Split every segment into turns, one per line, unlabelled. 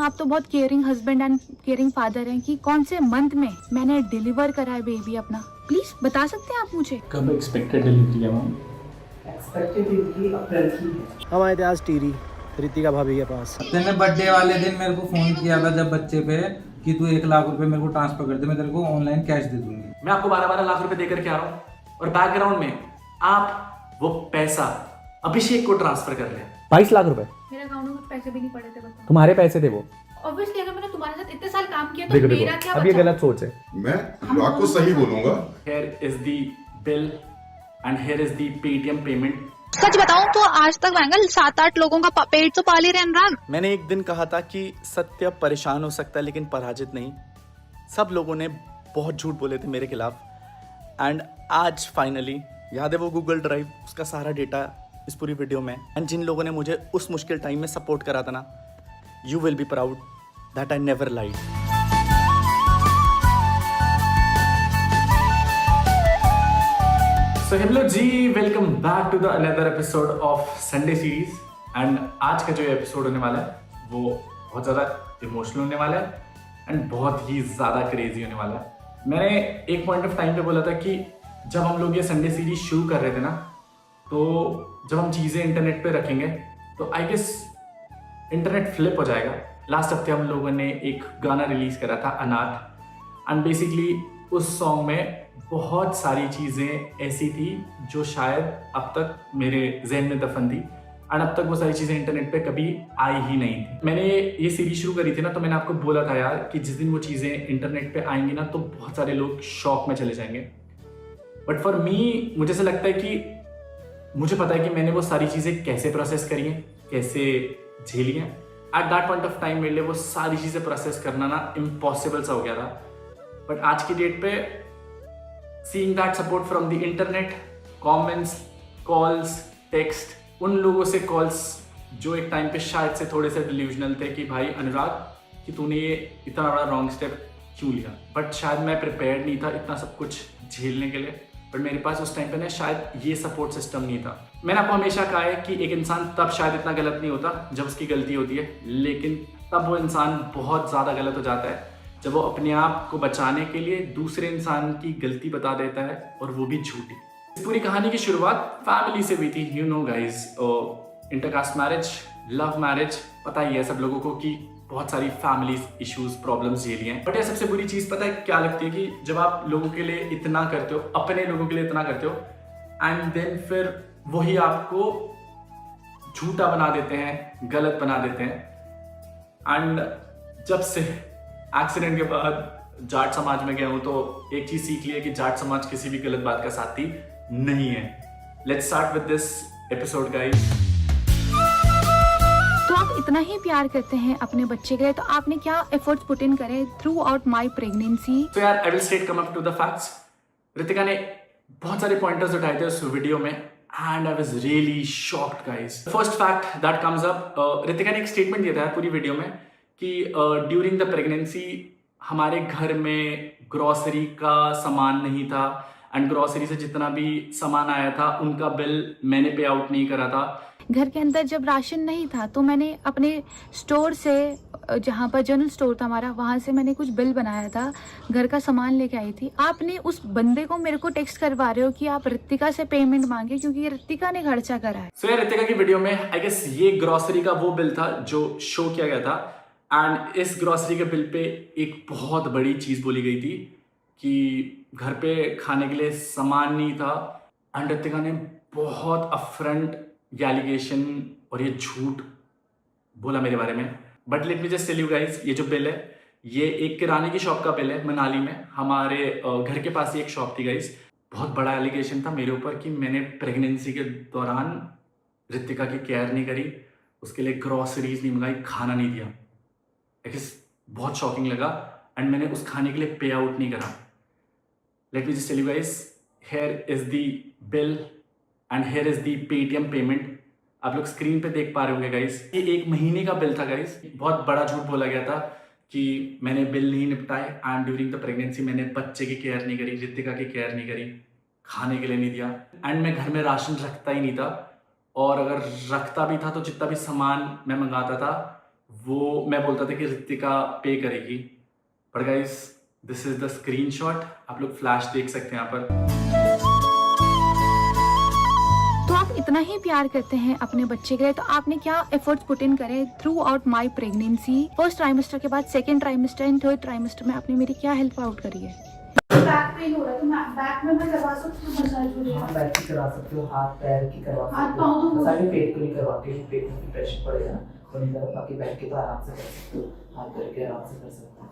आप तो बहुत caring husband and caring father हैं कि कौन से मंथ में मैंने डिलीवर करा है बेबी अपना, प्लीज बता सकते हैं आप मुझे?
कब एक्सपेक्टेड डिलीवरी है मैम?
एक्सपेक्टेड डिलीवरी अप्रैल की है।
हम आए थे आज टीरी रितिका भाभी के पास।
तेने बर्थडे वाले दिन मेरे को फोन किया था जब बच्चे पे कि तू 1 लाख रुपए मेरे को ट्रांसफर कर दे, मैं तेरे को ऑनलाइन कैश दे दूंगी।
मैं आपको 12-12 लाख रुपए देकर के आ रहा हूँ और बैकग्राउंड में आप वो पैसा अभिषेक को ट्रांसफर कर रहे हैं।
22 लाख रुपए
मेरे अकाउंट में पैसे भी नहीं पड़े थे, बताओ।
तुम्हारे पैसे थे वो।
ऑब्वियसली अगर मैंने तुम्हारे साथ इतने साल काम किया तो
देखो
मेरा
देखो
क्या
अब ये
बचा?
गलत सोच है।
मैं अनुराग को सही बोलूंगा।
Here is the bill and here is the Paytm payment.
सच बताऊं तो आज तक वैंगल 7-8 लोगों का पेट तो पाल ही रहे अनुराग।
मैंने एक दिन कहा था कि सत्य परेशान हो सकता है लेकिन पराजित नहीं। सब लोगों ने बहुत झूठ बोले थे मेरे खिलाफ एंड आज फाइनली याद है वो गूगल ड्राइव, उसका सारा डेटा इस पूरी वीडियो में। एंड जिन लोगों ने मुझे उस मुश्किल टाइम में सपोर्ट करा था ना, you will be proud that I never lied.
So hello ji, welcome back to the another episode of Sunday series. एंड आज का जो एपिसोड होने वाला है वो बहुत ज़्यादा इमोशनल होने वाला है एंड बहुत ही ज़्यादा क्रेजी होने वाला है। मैंने एक पॉइंट ऑफ टाइम पे बोला था कि जब हम लोग ये संडे सीरीज शुरू कर रहे थे ना, तो जब हम चीज़ें इंटरनेट पे रखेंगे तो आई गेस इंटरनेट फ्लिप हो जाएगा। लास्ट हफ्ते हम लोगों ने एक गाना रिलीज करा था अनाथ एंड बेसिकली उस सॉन्ग में बहुत सारी चीज़ें ऐसी थी जो शायद अब तक मेरे जहन में दफन थी एंड अब तक वो सारी चीज़ें इंटरनेट पे कभी आई ही नहीं थी। मैंने ये सीरीज शुरू करी थी ना, तो मैंने आपको बोला था यार कि जिस दिन वो चीज़ें इंटरनेट पे आएंगी ना तो बहुत सारे लोग शॉक में चले जाएंगे। बट फॉर मी मुझे ऐसा लगता है कि मुझे पता है कि मैंने वो सारी चीज़ें कैसे प्रोसेस करी हैं, कैसे झेली हैं। At that point of time मेरे लिए वो सारी चीज़ें प्रोसेस करना ना इम्पॉसिबल सा हो गया था। बट आज की डेट पे seeing that support from the internet, comments, calls, text, उन लोगों से कॉल्स जो एक टाइम पे शायद से थोड़े से डिल्यूजनल थे कि भाई अनुराग कि तूने ये इतना बड़ा रॉन्ग स्टेप क्यों लिया। बट शायद मैं प्रिपेयर्ड नहीं था इतना सब कुछ झेलने के लिए। बट मेरे पास उस टाइम पे ना शायद ये सपोर्ट सिस्टम नहीं था। मैंने आपको हमेशा कहा है कि एक इंसान तब शायद इतना गलत नहीं होता जब उसकी गलती होती है, लेकिन तब वो इंसान बहुत ज़्यादा गलत हो जाता है जब वो अपने आप को बचाने के लिए दूसरे इंसान की गलती बता देता है और वो भी झूठी। इस पूरी कहानी की शुरुआत फैमिली से हुई थी। You know guys, intercaste marriage, love marriage, पता ही है सब लोगों को कि बहुत सारी फैमिली इश्यूज, प्रॉब्लम्स झेली हैं। बट ये सबसे बुरी चीज़ पता है क्या लगती है कि जब आप लोगों के लिए इतना करते हो, अपने लोगों के लिए इतना करते हो एंड देन फिर वही आपको झूठा बना देते हैं, गलत बना देते हैं। एंड जब से एक्सीडेंट के बाद जाट समाज में गया हूं तो एक चीज सीख ली है कि जाट समाज किसी भी गलत बात का साथी नहीं है। Let's start with this episode guys.
तो आप इतना ही प्यार करते हैं अपने बच्चे के लिए, तो आपने क्या एफर्ट्स पुट इन करे थ्रू आउट माई प्रेगनेंसी?
तो यार I will straight come up to the facts. Ritika ने बहुत सारे पॉइंटर्स उठाए थे उस वीडियो में and I was really shocked guys. First fact that comes up, Ritika ने एक स्टेटमेंट दिया था पूरी वीडियो में कि ड्यूरिंग द प्रेगनेंसी हमारे घर में ग्रॉसरी का सामान नहीं था एंड ग्रॉसरी से जितना भी सामान आया था उनका बिल मैंने पे आउट नहीं करा था।
घर के अंदर जब राशन नहीं था तो मैंने अपने स्टोर से, जहाँ पर जनरल स्टोर था हमारा, वहाँ से मैंने कुछ बिल बनाया था, घर का सामान लेके आई थी। आपने उस बंदे को मेरे को टेक्स्ट करवा रहे हो कि आप रितिका से पेमेंट मांगे क्योंकि रितिका ने खर्चा करा है।
सो यार रितिका की वीडियो में आई गेस ये ग्रॉसरी का वो बिल था जो शो किया गया था एंड इस ग्रॉसरी के बिल पे एक बहुत बड़ी चीज़ बोली गई थी कि घर पे खाने के लिए सामान नहीं था एंड रितिका ने बहुत अफरंट एलिगेशन और ये झूठ बोला मेरे बारे में। But let me just tell you guys, ये जो बिल है ये एक किराने की शॉप का बिल है मनाली में। हमारे घर के पास ही एक शॉप थी गाइस। बहुत बड़ा एलिगेशन था मेरे ऊपर कि मैंने प्रेगनेंसी के दौरान रितिका की केयर नहीं करी, उसके लिए ग्रॉसरीज नहीं मंगाई, खाना नहीं दिया। बहुत शॉकिंग लगा एंड मैंने उस खाने के लिए पे आउट नहीं करा। Let me just tell you guys, here is the bill and here is the Paytm payment. आप लोग स्क्रीन पे देख पा रहे होंगे गाइस, ये 1 महीने का बिल था गाइस। बहुत बड़ा झूठ बोला गया था कि मैंने बिल नहीं निपटाए एंड ड्यूरिंग द प्रेगनेंसी मैंने बच्चे की केयर नहीं करी, रितिका की केयर नहीं करी, खाने के लिए नहीं दिया एंड मैं घर में राशन रखता ही नहीं था और अगर रखता भी था तो जितना भी सामान मैं मंगाता था वो मैं बोलता था कि रितिका पे करेगी, but guys this is the screenshot, आप लोग फ्लैश देख सकते हैं यहाँ पर।
तो आप इतना ही प्यार करते हैं अपने बच्चे के लिए, तो आपने क्या एफर्ट्स पुट इन करे through out my pregnancy? First trimester के बाद second trimester and third trimester में आपने मेरी क्या हेल्प आउट करी है?
बैक पेन हो रहा है तो मैं बैक में मैं करवा सकती हूँ मसाज वगैरह?
हाँ, बैक की करवा सकते हो, हाथ पैर की करवा
हाथ
सकते
पाँव
हो,
तो
मसाज पेट को नहीं करवाते हो, पेट में प्रेशर पड़ेगा ना तो नहीं करवा, बाकी बैक की तो आराम से कर सकते हो, हाथ पैर के आराम से कर सकते हो।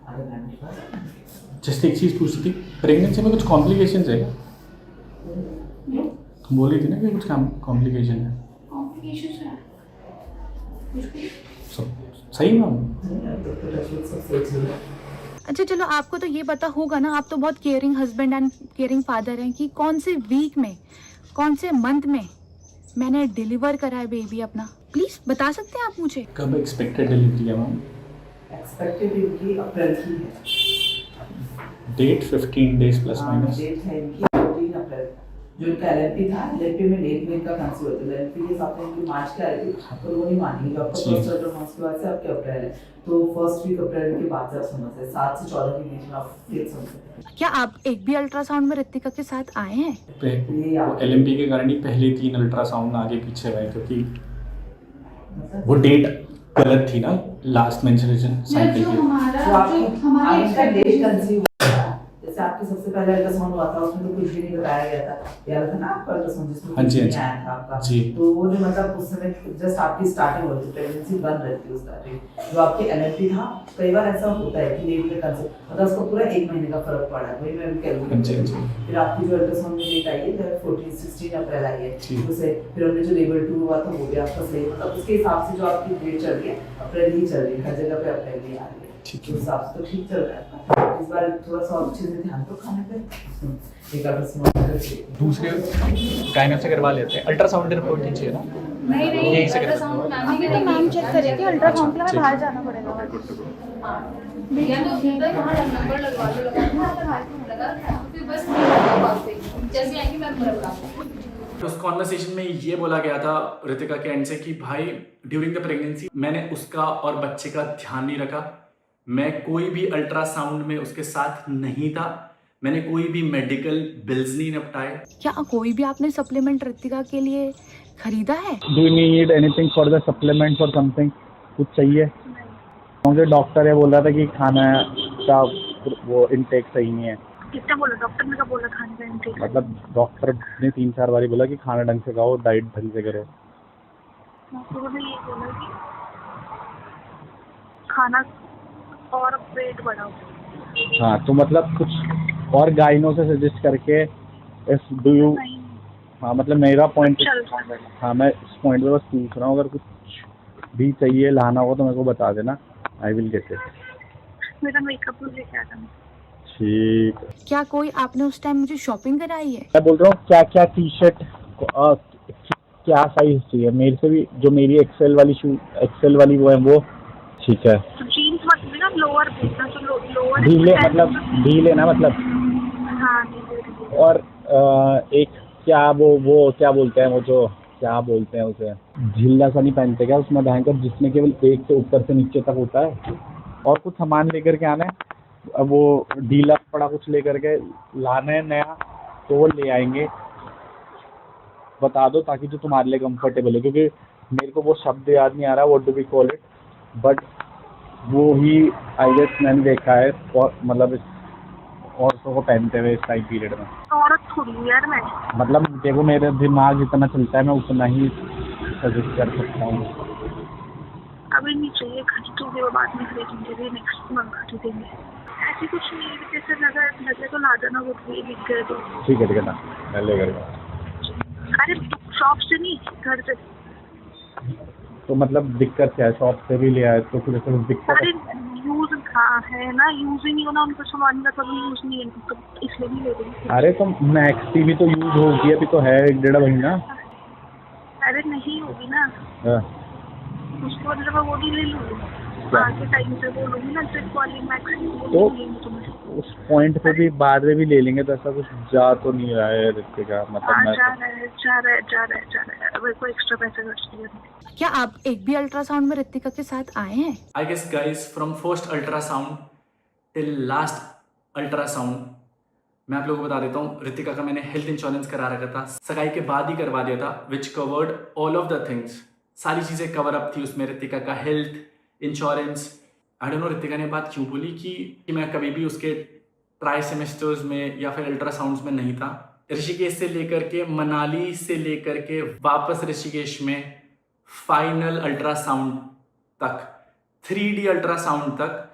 अगर मैम के पास
जस्ट एक चीज़ पूछी थी, प्रेगनेंसी में कुछ कॉम्प्लिकेशंस है क्या? तुम बोल रही थी ना कि कुछ कॉम्प्लिकेशन है।
कॉम्प्लिकेशंस है
सब सही मैम?
तो सब सही चल रहा है।
अच्छा चलो, आपको तो ये पता होगा ना, आप तो बहुत caring husband and caring father हैं, कि कौन से वीक में, कौन से मंथ में मैंने डिलीवर करा है बेबी अपना? प्लीज बता सकते हैं आप मुझे?
कब एक्सपेक्टेड डिलीवरी है मैम?
एक्सपेक्टेड इनकी अप्रैल की है,
date 15 days plus minus.
Date है इनकी 14 अप्रैल। जो इनका एलएलपी था, एलएलपी में डेट में इनका कंसीव होता है, एलएलपी के साथ इनकी मार्च का आई थी तो वो नहीं मानी, जो आपका फर्स्ट अल्ट्रासाउंड के बाद से आपके अप्रैल है, तो फर्स्ट वीक अप्रैल के बाद से आप सुन सकते हैं, 7 से 14 के बीच में आप फिर सुन सकते हैं।
क्या आप एक भी अल्ट्रासाउंड में रितिका के साथ आए हैं?
LMP के कारण ही पहले 3 अल्ट्रासाउंड आगे पीछे हुए, क्योंकि वो डेट गलत थी ना, लास्ट मेंस्ट्रुएशन साइकिल
जो
की।
हमारा
जो
जो
आपकी
हमारे
आपका डेट
expectation-
कंसीव हुआ, जैसे आपके सबसे पहले अल्ट्रासाउंड हुआ था उसमें तो कुछ भी नहीं बताया गया था, याद था ना आपका अल्ट्रासाउंड जिसमें
हाँ
कुछ
जी,
नहीं
हाँ जी।
आया था आपका,
जी।
तो वो जो मतलब उस समय जस्ट आपकी स्टार्टिंग हो रही थी, प्रेगनेंसी बन रही थी उस स्टार्टिंग, जो आपकी एलएलपी था, कई बार ऐसा होता है कि डेट में कंसीव मतलब उसको पूरा 1 महीने का फर्क पड़ा है, वही मैं
हाँ
कैलकुलेट
जी, हाँ
कर,
जी।
फिर आपकी जो अल्ट्रासाउंड में डेट आई है 16 अप्रैल आई है,
जी।
उसे फिर हमने जो लेवल 2 हुआ था वो भी आपका सही, मतलब उसके हिसाब से जो आपकी डेट चल रही है अप्रैल ही चल रही है, हर जगह पे अप्रैल ही आ रही है,
ठीक
तो हिसाब से तो ठीक चल रहा है। इस बार थोड़ा सा और चीज़ में ध्यान दो खाने पे, एक अल्ट्रासाउंड करके
दूसरे गायनेक से करवा लेते हैं, अल्ट्रासाउंड रिपोर्ट ही चाहिए ना?
नहीं
यही से कर
अल्ट्रासाउंड मैम ही
तो मैम चेक करेगी, अल्ट्रासाउंड के लिए बाहर जाना पड़ेगा।
या तो उधर वहाँ नंबर लगवा लो, लगा फिर बस पास से जैसे आएंगे मैं पूरा बता दूँ।
उस कॉन्वर्सेशन में ये बोला गया था रितिका के एंड से कि भाई ड्यूरिंग द प्रेगनेंसी मैंने उसका और बच्चे का ध्यान नहीं रखा, मैं कोई भी अल्ट्रासाउंड में उसके साथ नहीं था, मैंने कोई भी मेडिकल बिल्स नहीं निपटाए।
क्या कोई भी आपने सप्लीमेंट रितिका के लिए खरीदा है?
Do you need anything for the supplement और समथिंग? कुछ चाहिए? मुझे डॉक्टर है बोल रहा था कि खाना का वो इनटेक सही नहीं है।
कितना बोला डॉक्टर ने? क्या बोला खाने का इंटेक?
मतलब डॉक्टर ने 3-4 बारी बोला कि खाना ढंग से खाओ, डाइट ढंग से करो।
डॉक्टर ने ये बोला कि खाना और वेट बढ़ाओ।
हाँ, तो मतलब कुछ और गाइनों से सजेस्ट करके इस डू यू,
नहीं
हाँ मतलब मेरा पॉइंट,
चल रहा है।
हाँ मैं इस पॉइंट पे बस पूछ रहा हूँ, अगर कुछ भी चाहिए लाना हो तो मेरे को बता देना, आई विल गेट इट।
मेरा मेकअप लेके आ जाना।
ठीक।
क्या कोई आपने उस टाइम मुझे शॉपिंग कराई है?
मैं बोल रहा हूँ क्या क्या टी शर्ट क्या साइज चाहिए मेरे से भी, जो मेरी एक्सेल वाली वो है वो ठीक है।
तो जीन्स मत लेना, लोअर देखना, तो लोअर
ढीले मतलब ढीले ना मतलब।
हाँ ढीले।
और एक क्या वो क्या बोलते हैं, वो जो क्या बोलते हैं उसे, झिल्ला सा नहीं पहनते क्या उसमें भयंकर, जिसमें केवल एक से ऊपर से नीचे तक होता है, और कुछ सामान लेकर के आना है। अब वो ढीला पड़ा कुछ लेकर के लाना है नया, तो वो ले आएंगे, बता दो ताकि जो तुम्हारे लिए कंफर्टेबल है, क्योंकि मेरे को वो शब्द याद नहीं आ रहा, what do we call it, but वो ही आई गेस मैंने देखा है, और मतलब औरतों को पहनते हुए इस टाइम पीरियड में।
औरत थोड़ी यार मैं,
मतलब देखो मेरे दिमाग जितना चलता है मैं उतना ही सजेस्ट कर सकता हूँ।
अभी नहीं चाहिए, खरीदोगे वो बाद में खरीदेंगे, नेक्स्ट मंथ खरीदेंगे। ऐसी कुछ नहीं है, जैसे लगे तो ला जाना, वो भी दिख गए तो
ठीक है ना, मैं ले कर।
अरे शॉप से नहीं, घर से।
तो मतलब दिक्कत क्या है, शॉप से भी ले आए तो फिर कुछ दिक्कत
अरे
है?
यूज है ना, यूज ही नहीं होना, उनको सामान का कभी यूज नहीं है, तो इसलिए नहीं ले रही।
अरे तो मैक्स टीवी तो यूज होगी, अभी तो है 1-1.5 महीना।
अरे नहीं होगी ना,
हाँ।
उसके बाद जब वो भी ले लूँगी।
क्या?
आगे टाइम पे बोलूंगी ना ट्रिप वाली मैक्सिमम
तो
बोलूंगी तुम्हें।
उस पॉइंट पे भी बाद में भी ले लेंगे तो ऐसा कुछ जा तो नहीं रहा है ऋतिका, मतलब
हाँ
मैं
जा रहा है मेरे को एक्स्ट्रा पैसे खर्च किए।
क्या आप एक भी अल्ट्रासाउंड में ऋतिका के साथ आए हैं?
I guess guys from first ultrasound till last ultrasound मैं आप लोगों को बता देता हूँ, ऋतिका का मैंने हेल्थ इंश्योरेंस करा रखा था, सगाई के बाद ही करवा दिया था, which covered all of the things, सारी चीज़ें कवर अप थी उसमें, ऋतिका का health insurance. I don't know Ritika ने बात क्यों बोली कि मैं कभी भी उसके ट्राई सेमेस्टर्स में या फिर अल्ट्रासाउंड्स में नहीं था। ऋषिकेश से लेकर के मनाली से लेकर के वापस ऋषिकेश में फाइनल अल्ट्रासाउंड तक, 3D अल्ट्रासाउंड तक,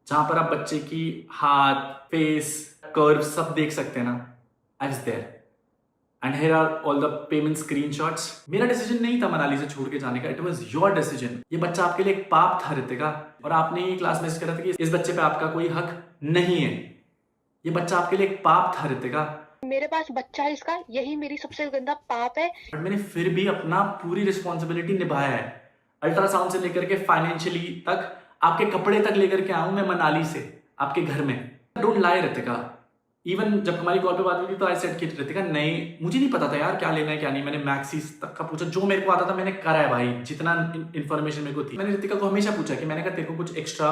जहां पर आप बच्चे की हाथ, फेस, कर्व सब देख सकते हैं ना, I was there and here are all the payment screenshots. मेरा डिसीजन नहीं था मनाली से छोड़ के जाने का, इट वाज योर डिसीजन। ये बच्चा आपके लिए एक पाप था ऋतिका, और आपने ये क्लास मैसेज करा था कि इस बच्चे पे आपका कोई हक नहीं है। ये बच्चा आपके लिए एक पाप था ऋतिका।
मेरे पास बच्चा है इसका, यही मेरी सबसे गंदा पाप है।
बट मैंने फिर भी अपना पूरी रिस्पॉन्सिबिलिटी निभाया है। अल्ट्रासाउंड से लेकर के फाइनेंशियली तक, आपके कपड़े तक लेकर के आऊं मैं मनाली से आपके घर में। Don't lie Ritika. इवन जब हमारी कॉल पे बात हुई थी तो आई सेड कि ऋतिका नहीं, मुझे नहीं पता था यार क्या लेना है क्या नहीं। मैंने मैक्सीज तक का पूछा, जो मेरे को आता था मैंने करा है भाई, जितना इन्फॉर्मेशन मेरे को थी। मैंने ऋतिका को हमेशा पूछा कि मैंने कहा तेरे को कुछ एक्स्ट्रा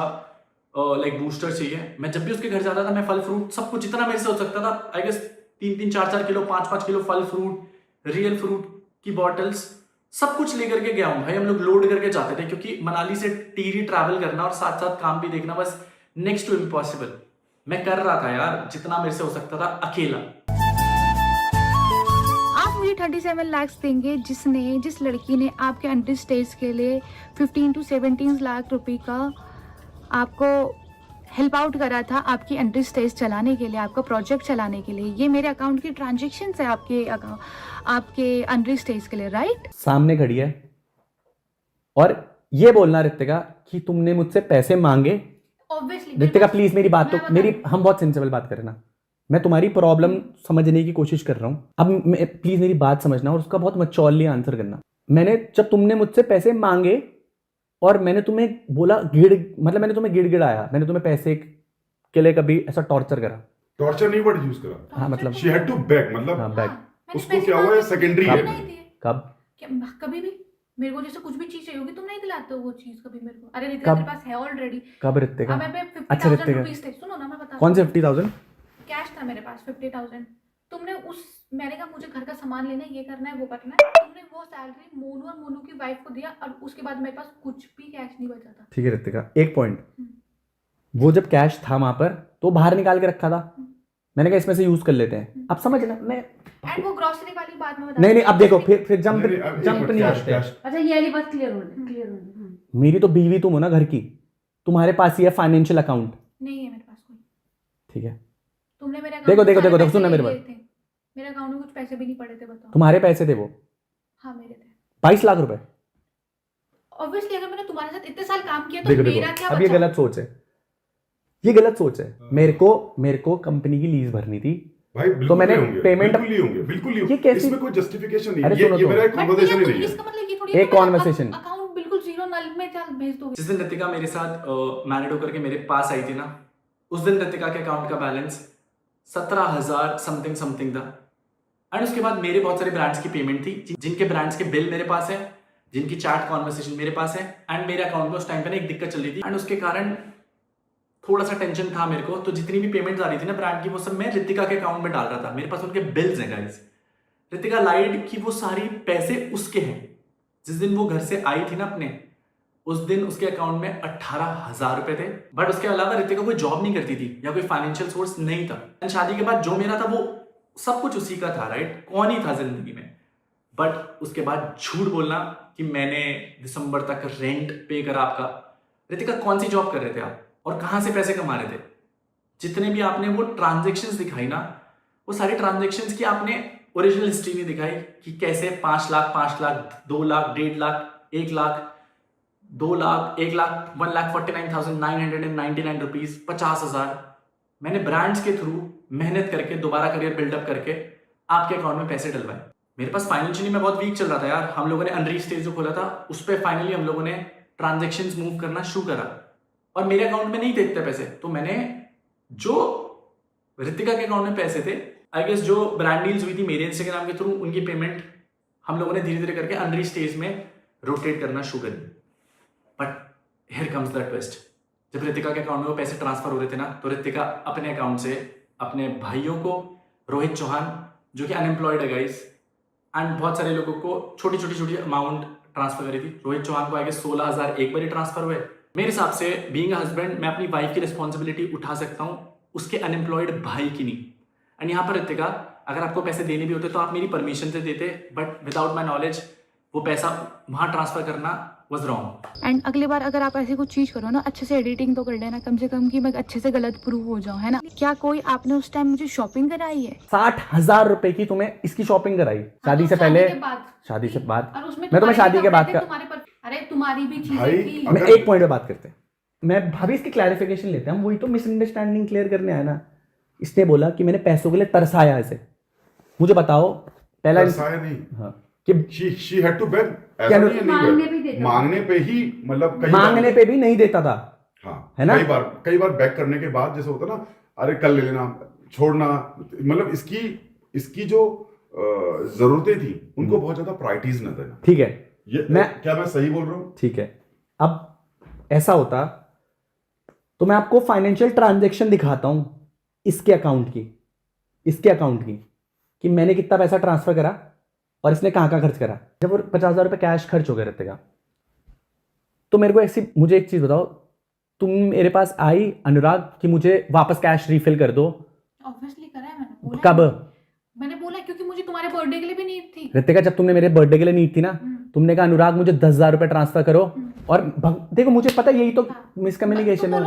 लाइक बूस्टर चाहिए। मैं जब भी उसके घर जाता था मैं फल फ्रूट सब कुछ जितना मेरे से हो सकता था, आई गेस 3-3, 4-4 किलो, 5-5 किलो फल फ्रूट, रियल फ्रूट की बॉटल्स सब कुछ लेकर के गया हूँ भाई। हम लोग लोड करके जाते थे क्योंकि मनाली से टीरी ट्रैवल करना और साथ साथ काम भी देखना बस नेक्स्ट टू इम्पॉसिबल। मैं कर रहा था यार जितना मेरे से हो सकता था अकेला।
आप मुझे 37 लाख देंगे जिस लड़की ने आपके अंडर स्टेज के लिए 15 to 17 लाख रुपए का आपको हेल्प आउट करा था, आपकी अंडर स्टेज चलाने के लिए, आपका प्रोजेक्ट चलाने के लिए। ये मेरे अकाउंट की ट्रांजेक्शन है आपके अंडर स्टेज के लिए, राइट?
सामने खड़ी है और ये बोलना ऋतिका कि तुमने मुझसे पैसे मांगे।
ऑब्वियसली
ऋतिका प्लीज मेरी बात तो मेरी, हम बहुत सेंसिबल बात कर रहे ना, मैं तुम्हारी प्रॉब्लम समझने की कोशिश कर रहा हूं। अब प्लीज मेरी बात समझना और उसका बहुत मैच्योरली आंसर करना। जब तुमने मुझसे पैसे मांगे और मैंने तुम्हें बोला मैंने तुम्हें गिड़गिड़ाया, मैंने तुम्हें पैसे के लिए कभी ऐसा टॉर्चर करा?
टॉर्चर नहीं वर्ड यूज करा।
हाँ मतलब
शी हैड टू बैग, मतलब
हाँ बैग।
उसको क्या हुआ है सेकेंडरी है।
कब?
कभी भी मेरे को जैसे कुछ भी चीज चाहिए होगी तुम नहीं दिलाते हो वो चीज कभी मेरे को। अरे ऋतिका मेरे पास है ऑलरेडी।
कब ऋतिका?
अब मैं
अच्छा
50,000
ऋतिका,
रुपीस थे, सुनो ना मैं बता।
कौन से 50,000?
कैश था मेरे पास 50,000। तुमने मैंने कहा मुझे घर का सामान लेना है, ये करना है, वो करना है, तुमने वो सैलरी मोनू और मोनू की वाइफ को दिया और उसके बाद मेरे पास कुछ भी कैश नहीं बचा था।
ठीक है ऋतिका, एक पॉइंट, वो जब कैश था वहां पर तो बाहर निकाल के रखा था, मैंने कहा इसमें से यूज कर लेते हैं। अब समझ ना, मैं
एंड वो ग्रोसरी वाली बात में बता।
नहीं अब देखो फिर जंप नहीं करते।
अच्छा ये वाली बात क्लियर होने।
मेरी तो बीवी तुम हो ना घर की, तुम्हारे पास ही है फाइनेंशियल अकाउंट।
नहीं है मेरे पास कोई।
ठीक है,
तुमने मेरे
देखो सुनना मेरी बात।
मेरे अकाउंट में कुछ पैसे भी नहीं पड़े थे, बताओ।
तुम्हारे पैसे थे वो?
हाँ मेरे थे
22 लाख रुपए।
ऑब्वियसली अगर मैंने तुम्हारे साथ इतने साल काम किया तो मेरा क्या
अब ये गलत सोच है, ये गलत सोच है। मेरे को कंपनी की लीज भरनी थी
भाई,
तो मैंने पेमेंट
बिल्कुल
ये कैसी,
इसमें कोई जस्टिफिकेशन नहीं
अरे
है।
सुनो
ये मेरा एक
But
कन्वर्सेशन ही
भैया,
नहीं है।
इसका मतलब ये थोड़ी
एक conversation।
अकाउंट बिल्कुल जीरो नल में चल भेज दोगे।
जिस दिन ऋतिका मेरे साथ मैरिड होकर के मेरे पास आई थी ना, उस दिन ऋतिका के अकाउंट का बैलेंस 17,000 समथिंग था। एंड उसके बाद मेरे बहुत सारे ब्रांड्स की पेमेंट थी, जिनके ब्रांड्स के बिल मेरे पास है, जिनकी चैट कॉन्वर्सेशन मेरे पास है। एंड मेरे अकाउंट में उस टाइम पे ना एक दिक्कत चल रही थी एंड उसके कारण थोड़ा सा टेंशन था मेरे को। तो जितनी भी पेमेंट आ रही थी ना ब्रांड की, वो सब मैं ऋतिका के अकाउंट में डाल रहा था। मेरे पास उनके बिल्स हैं गाइस। ऋतिका लाइड कि वो सारी पैसे उसके हैं। जिस दिन वो घर से आई थी ना अपने, उस दिन उसके अकाउंट में 18,000 रुपए थे। बट उसके अलावा ऋतिका कोई जॉब नहीं करती थी या कोई फाइनेंशियल सोर्स नहीं था। शादी के बाद जो मेरा था वो सब कुछ उसी का था, राइट? कौन ही था जिंदगी में। बट उसके बाद झूठ बोलना कि मैंने दिसंबर तक रेंट पे करा आपका। ऋतिका कौन सी जॉब कर रहे थे आप और कहां से पैसे कमा रहे थे? जितने भी आपने वो ट्रांजेक्शन्स दिखाई ना, वो सारी ट्रांजेक्शन्स की आपने ओरिजिनल हिस्ट्री नहीं दिखाई कि कैसे 5 लाख, 2 लाख, 1.5 लाख, 1 लाख, 2 लाख, 1 लाख, 1,49,999 रुपीज, 50,000 मैंने ब्रांड्स के थ्रू मेहनत करके दोबारा करियर बिल्डअप करके आपके अकाउंट में पैसे डलवाए। मेरे पास फाइनेंशियली मैं बहुत वीक चल रहा था यार। हम लोगों ने अनरीच स्टेज जो खोला था उस पर फाइनली हम लोगों ने ट्रांजेक्शन्स मूव करना शुरू करा। और मेरे अकाउंट में नहीं थे इतने पैसे, तो मैंने जो ऋतिका के अकाउंट में पैसे थे, आई गेस जो ब्रांड डील्स हुई थी मेरे इंस्टाग्राम के थ्रू, उनकी पेमेंट हम लोगों ने धीरे धीरे करके अनरीच स्टेज में रोटेट करना शुरू करी। But here comes the twist, जब ऋतिका के अकाउंट में वो पैसे ट्रांसफर हो रहे थे ना, तो ऋतिका अपने अकाउंट से अपने भाइयों को, रोहित चौहान जो कि अनएम्प्लॉयड है गाइस, एंड बहुत सारे लोगों को छोटी छोटी अमाउंट ट्रांसफर करी थी। रोहित चौहान को आगे 16,000 एक बार ही ट्रांसफर हुए। मेरे हिसाब से बीइंग अ हस्बैंड मैं अपनी वाइफ की रिस्पॉन्सिबिलिटी उठा सकता हूँ, उसके अनएम्प्लॉयड भाई की नहीं। एंड यहाँ पर ऋतिका, अगर आपको पैसे देने भी होते तो आप मेरी परमिशन से देते, बट विदाउट माई नॉलेज वो पैसा वहाँ ट्रांसफर करना वॉज रॉन्ग।
एंड अगली बार अगर आप ऐसी कुछ चीज करो ना, अच्छे से एडिटिंग तो कर लेना कम से कम, कि मैं अच्छे से गलत प्रूव हो जाऊं, है ना। क्या कोई आपने उस टाइम मुझे शॉपिंग कराई है?
60,000 रुपए की तुम्हें इसकी शॉपिंग कराई शादी से पहले? शादी से बाद?
और उसमें
मैं तुम्हें शादी के बाद का,
अरे तुम्हारी भी
भाई,
चीजें थी।
मैं एक पॉइंट पे बात करते हैं, मैं भाभी इसकी क्लैरिफिकेशन लेते हैं, हम वही तो मिसअंडरस्टैंडिंग क्लियर करने आए ना। इसने बोला कि मैंने पैसों के लिए तरसाया ऐसे, मुझे बताओ पहला
नहीं,
हाँ कि
she had to beg, ऐसा
क्या
नहीं है,
मांगने
नहीं
भी
beg।
देता
मांगने पे ही, मतलब
मांगने पे भी नहीं देता था,
हाँ
है ना?
कई बार बैक करने के बाद जैसे होता ना, अरे कल ले लेना, छोड़ना, मतलब इसकी जो जरूरतें थी उनको बहुत ज्यादा प्रायोरिटीज न देना।
ठीक है,
क्या मैं सही बोल रहा हूँ?
ठीक है। अब ऐसा होता तो मैं आपको फाइनेंशियल ट्रांजैक्शन दिखाता हूं इसके अकाउंट की, कि मैंने कितना पैसा ट्रांसफर करा और इसने कहां खर्च करा। जब वो 50,000 रुपये कैश खर्च हो गए रहते का, तो मुझे एक चीज बताओ, तुम मेरे पास आई अनुराग कि मुझे वापस कैश रिफिल कर दो?
ऑब्वियसली करा है मैंने। बोला
कब?
मैंने बोला क्योंकि मुझे तुम्हारे बर्थडे के लिए भी नीड थी।
ऋतिका, जब तुमने मेरे बर्थडे के लिए नीड थी ना, तुमने कहा अनुराग मुझे 10,000 रुपये ट्रांसफर करो, और देखो मुझे पता यही तो मिसकम्युनिकेशन है,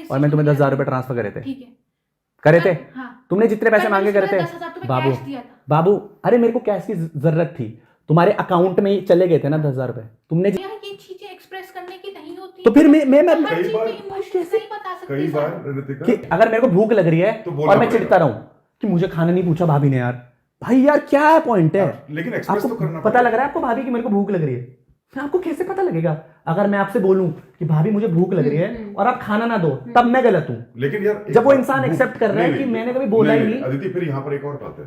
और मैं तुम्हें 10,000 रुपये ट्रांसफर करे थे।
ठीक है,
करे थे?
हाँ।
तुमने जितने पैसे मांगे करे थे।
10,000 तुम्हें
बाबू, अरे मेरे को कैश की जरूरत थी, तुम्हारे अकाउंट में ही चले गए थे ना 10,000 रुपए। तुमने
ये चीजें एक्सप्रेस करने की नहीं होती,
तो फिर मैं
कई बार ऋतिका,
कि अगर मेरे को भूख लग रही है
तो बोलना
और मैं
पड़ेगा।
चिढ़ता रहूं कि मुझे खाना नहीं पूछा भाभी ने, यार भाई यार क्या है पॉइंट है?
लेकिन एक्सप्रेस तो
आपको
करना
पता
पड़ेगा।
लग रहा है आपको भाभी की मेरे को भूख लग रही है? फिर आपको कैसे पता लगेगा अगर मैं आपसे बोलूं कि भाभी मुझे भूख लग रही है और आप खाना ना दो, तब मैं गलत हूं?
लेकिन यार
जब वो इंसान एक्सेप्ट कर रहा है कि मैंने कभी बोला ही नहीं।
अदिति, फिर यहाँ पर एक और बात है,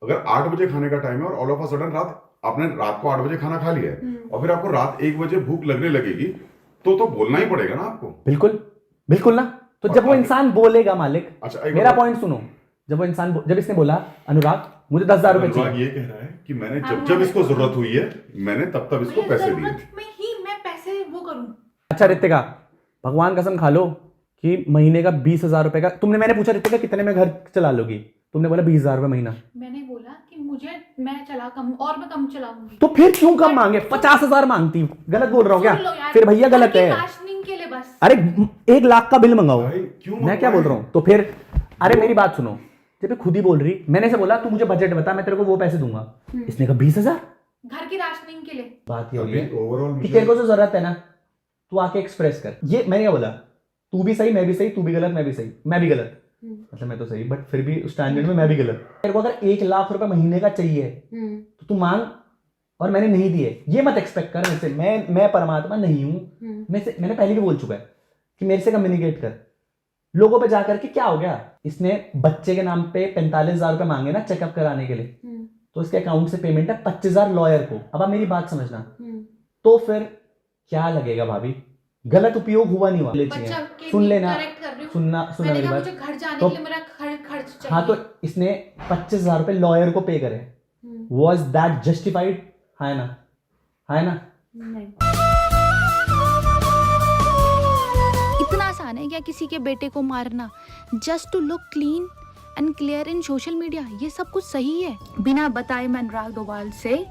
अगर 8 बजे खाने का टाइम है और ऑल ऑफ अ सडन आपने रात को 8 बजे खाना खा लिया है और फिर आपको रात 1 बजे भूख लगने लगेगी, तो बोलना ही पड़ेगा ना आपको।
बिल्कुल ना। तो जब वो इंसान बोलेगा मालिक,
अच्छा,
मेरा पॉइंट सुनो, जब इसने बोला अनुराग मुझे 10,000 रुपए चाहिए,
ये कह रहा है कि मैंने जब इसको जरूरत हुई है मैंने तब इसको पैसे दिए।
में ही मैं पैसे वो करूं।
अच्छा ऋतिका, भगवान कसम खा लो कि महीने का 20,000 रुपए का मैंने पूछा ऋतिका कितने में घर चला लोगी, तुमने बोला 20,000 रुपए महीना।
मैंने बोला कि मैं कम चलाऊंगी।
तो फिर क्यों कम मांगे? 50,000 मांगती। गलत बोल रहा हूँ क्या? फिर भैया गलत है।
राशनिंग के लिए बस।
अरे 1 लाख का बिल मंगाओ,
क्यों
मैं क्या बोल रहा हूँ? तो फिर अरे मेरी बात सुनो, जब खुद ही बोल रही, मैंने से बोला तू मुझे बजट बता, मैं तेरे को वो पैसे दूंगा। इसने कहा 20,000
घर की राशनिंग के लिए।
बात ये हो रही है
ओवरऑल
कि तेरे को जो जरूरत है ना, तू आके एक्सप्रेस कर। ये मैंने क्या बोला, तू भी सही मैं भी सही, तू भी गलत मैं भी सही, मैं भी गलत, मतलब मैं तो सही बट फिर भी स्टैंडर्ड में मैं भी गलत। तेरे को अगर 1 लाख रुपए महीने का चाहिए तो तू मांग, और मैंने नहीं दिए ये मत एक्सपेक्ट कर मेरे से। मैं परमात्मा नहीं हूं। मैंने पहले भी बोल चुका है कि मेरे से कम्युनिकेट कर। लोगों पे जाकर के क्या हो गया, इसने बच्चे के नाम पे 45,000 रुपए मांगे ना चेकअप कराने के लिए, तो इसके अकाउंट से पेमेंट है 25,000 लॉयर को। अब आप मेरी बात समझना, तो फिर क्या लगेगा भाभी? गलत उपयोग हुआ नहीं हुआ? सुन लेना, सुनना मेरी बात।
घर जाने
तो
के लिए मेरा खर्च चाहिए।
हाँ, तो इसने 25,000 रुपए लॉयर को पे करे। Was that justified? है ना?
नहीं।
इतना आसान है क्या किसी के बेटे को मारना? Just to look clean and clear in social media, ये सब कुछ सही है? बिना बताए मैं अनुराग डोभाल से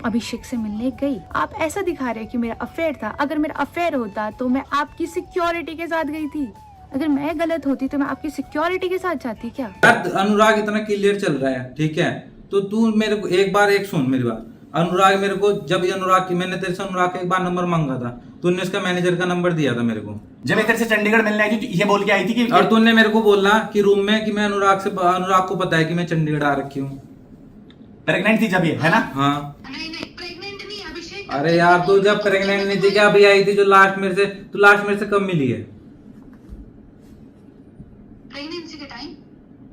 अभिषेक से मिलने गई। आप ऐसा दिखा रहे कि मेरा अफेयर था। अगर मेरा अफेयर होता तो मैं आपकी सिक्योरिटी के साथ गई थी। अगर मैं गलत होती तो मैं आपकी सिक्योरिटी के साथ जाती क्या?
अनुराग इतना क्लियर चल रहा है, ठीक है, तो तू मेरे को एक सुन मेरी बात। अनुराग मेरे को मैंने तेरे से अनुराग का एक बार नंबर मांगा था, तूने उसका मैनेजर का नंबर दिया था मेरे को।
जब मैं तेरे से चंडीगढ़ मिलने आई थी ये बोल के आई थी कि,
और तूने मेरे को बोला कि रूम में कि मैं अनुराग को पता है कि मैं चंडीगढ़ आ रखी हूँ।
प्रेग्नेंट थी जब ये, है ना?
हाँ। अरे यार, तू जब प्रेग्नेंट नहीं थी क्या, अभी आई थी जो लास्ट मेरे से कब मिली है?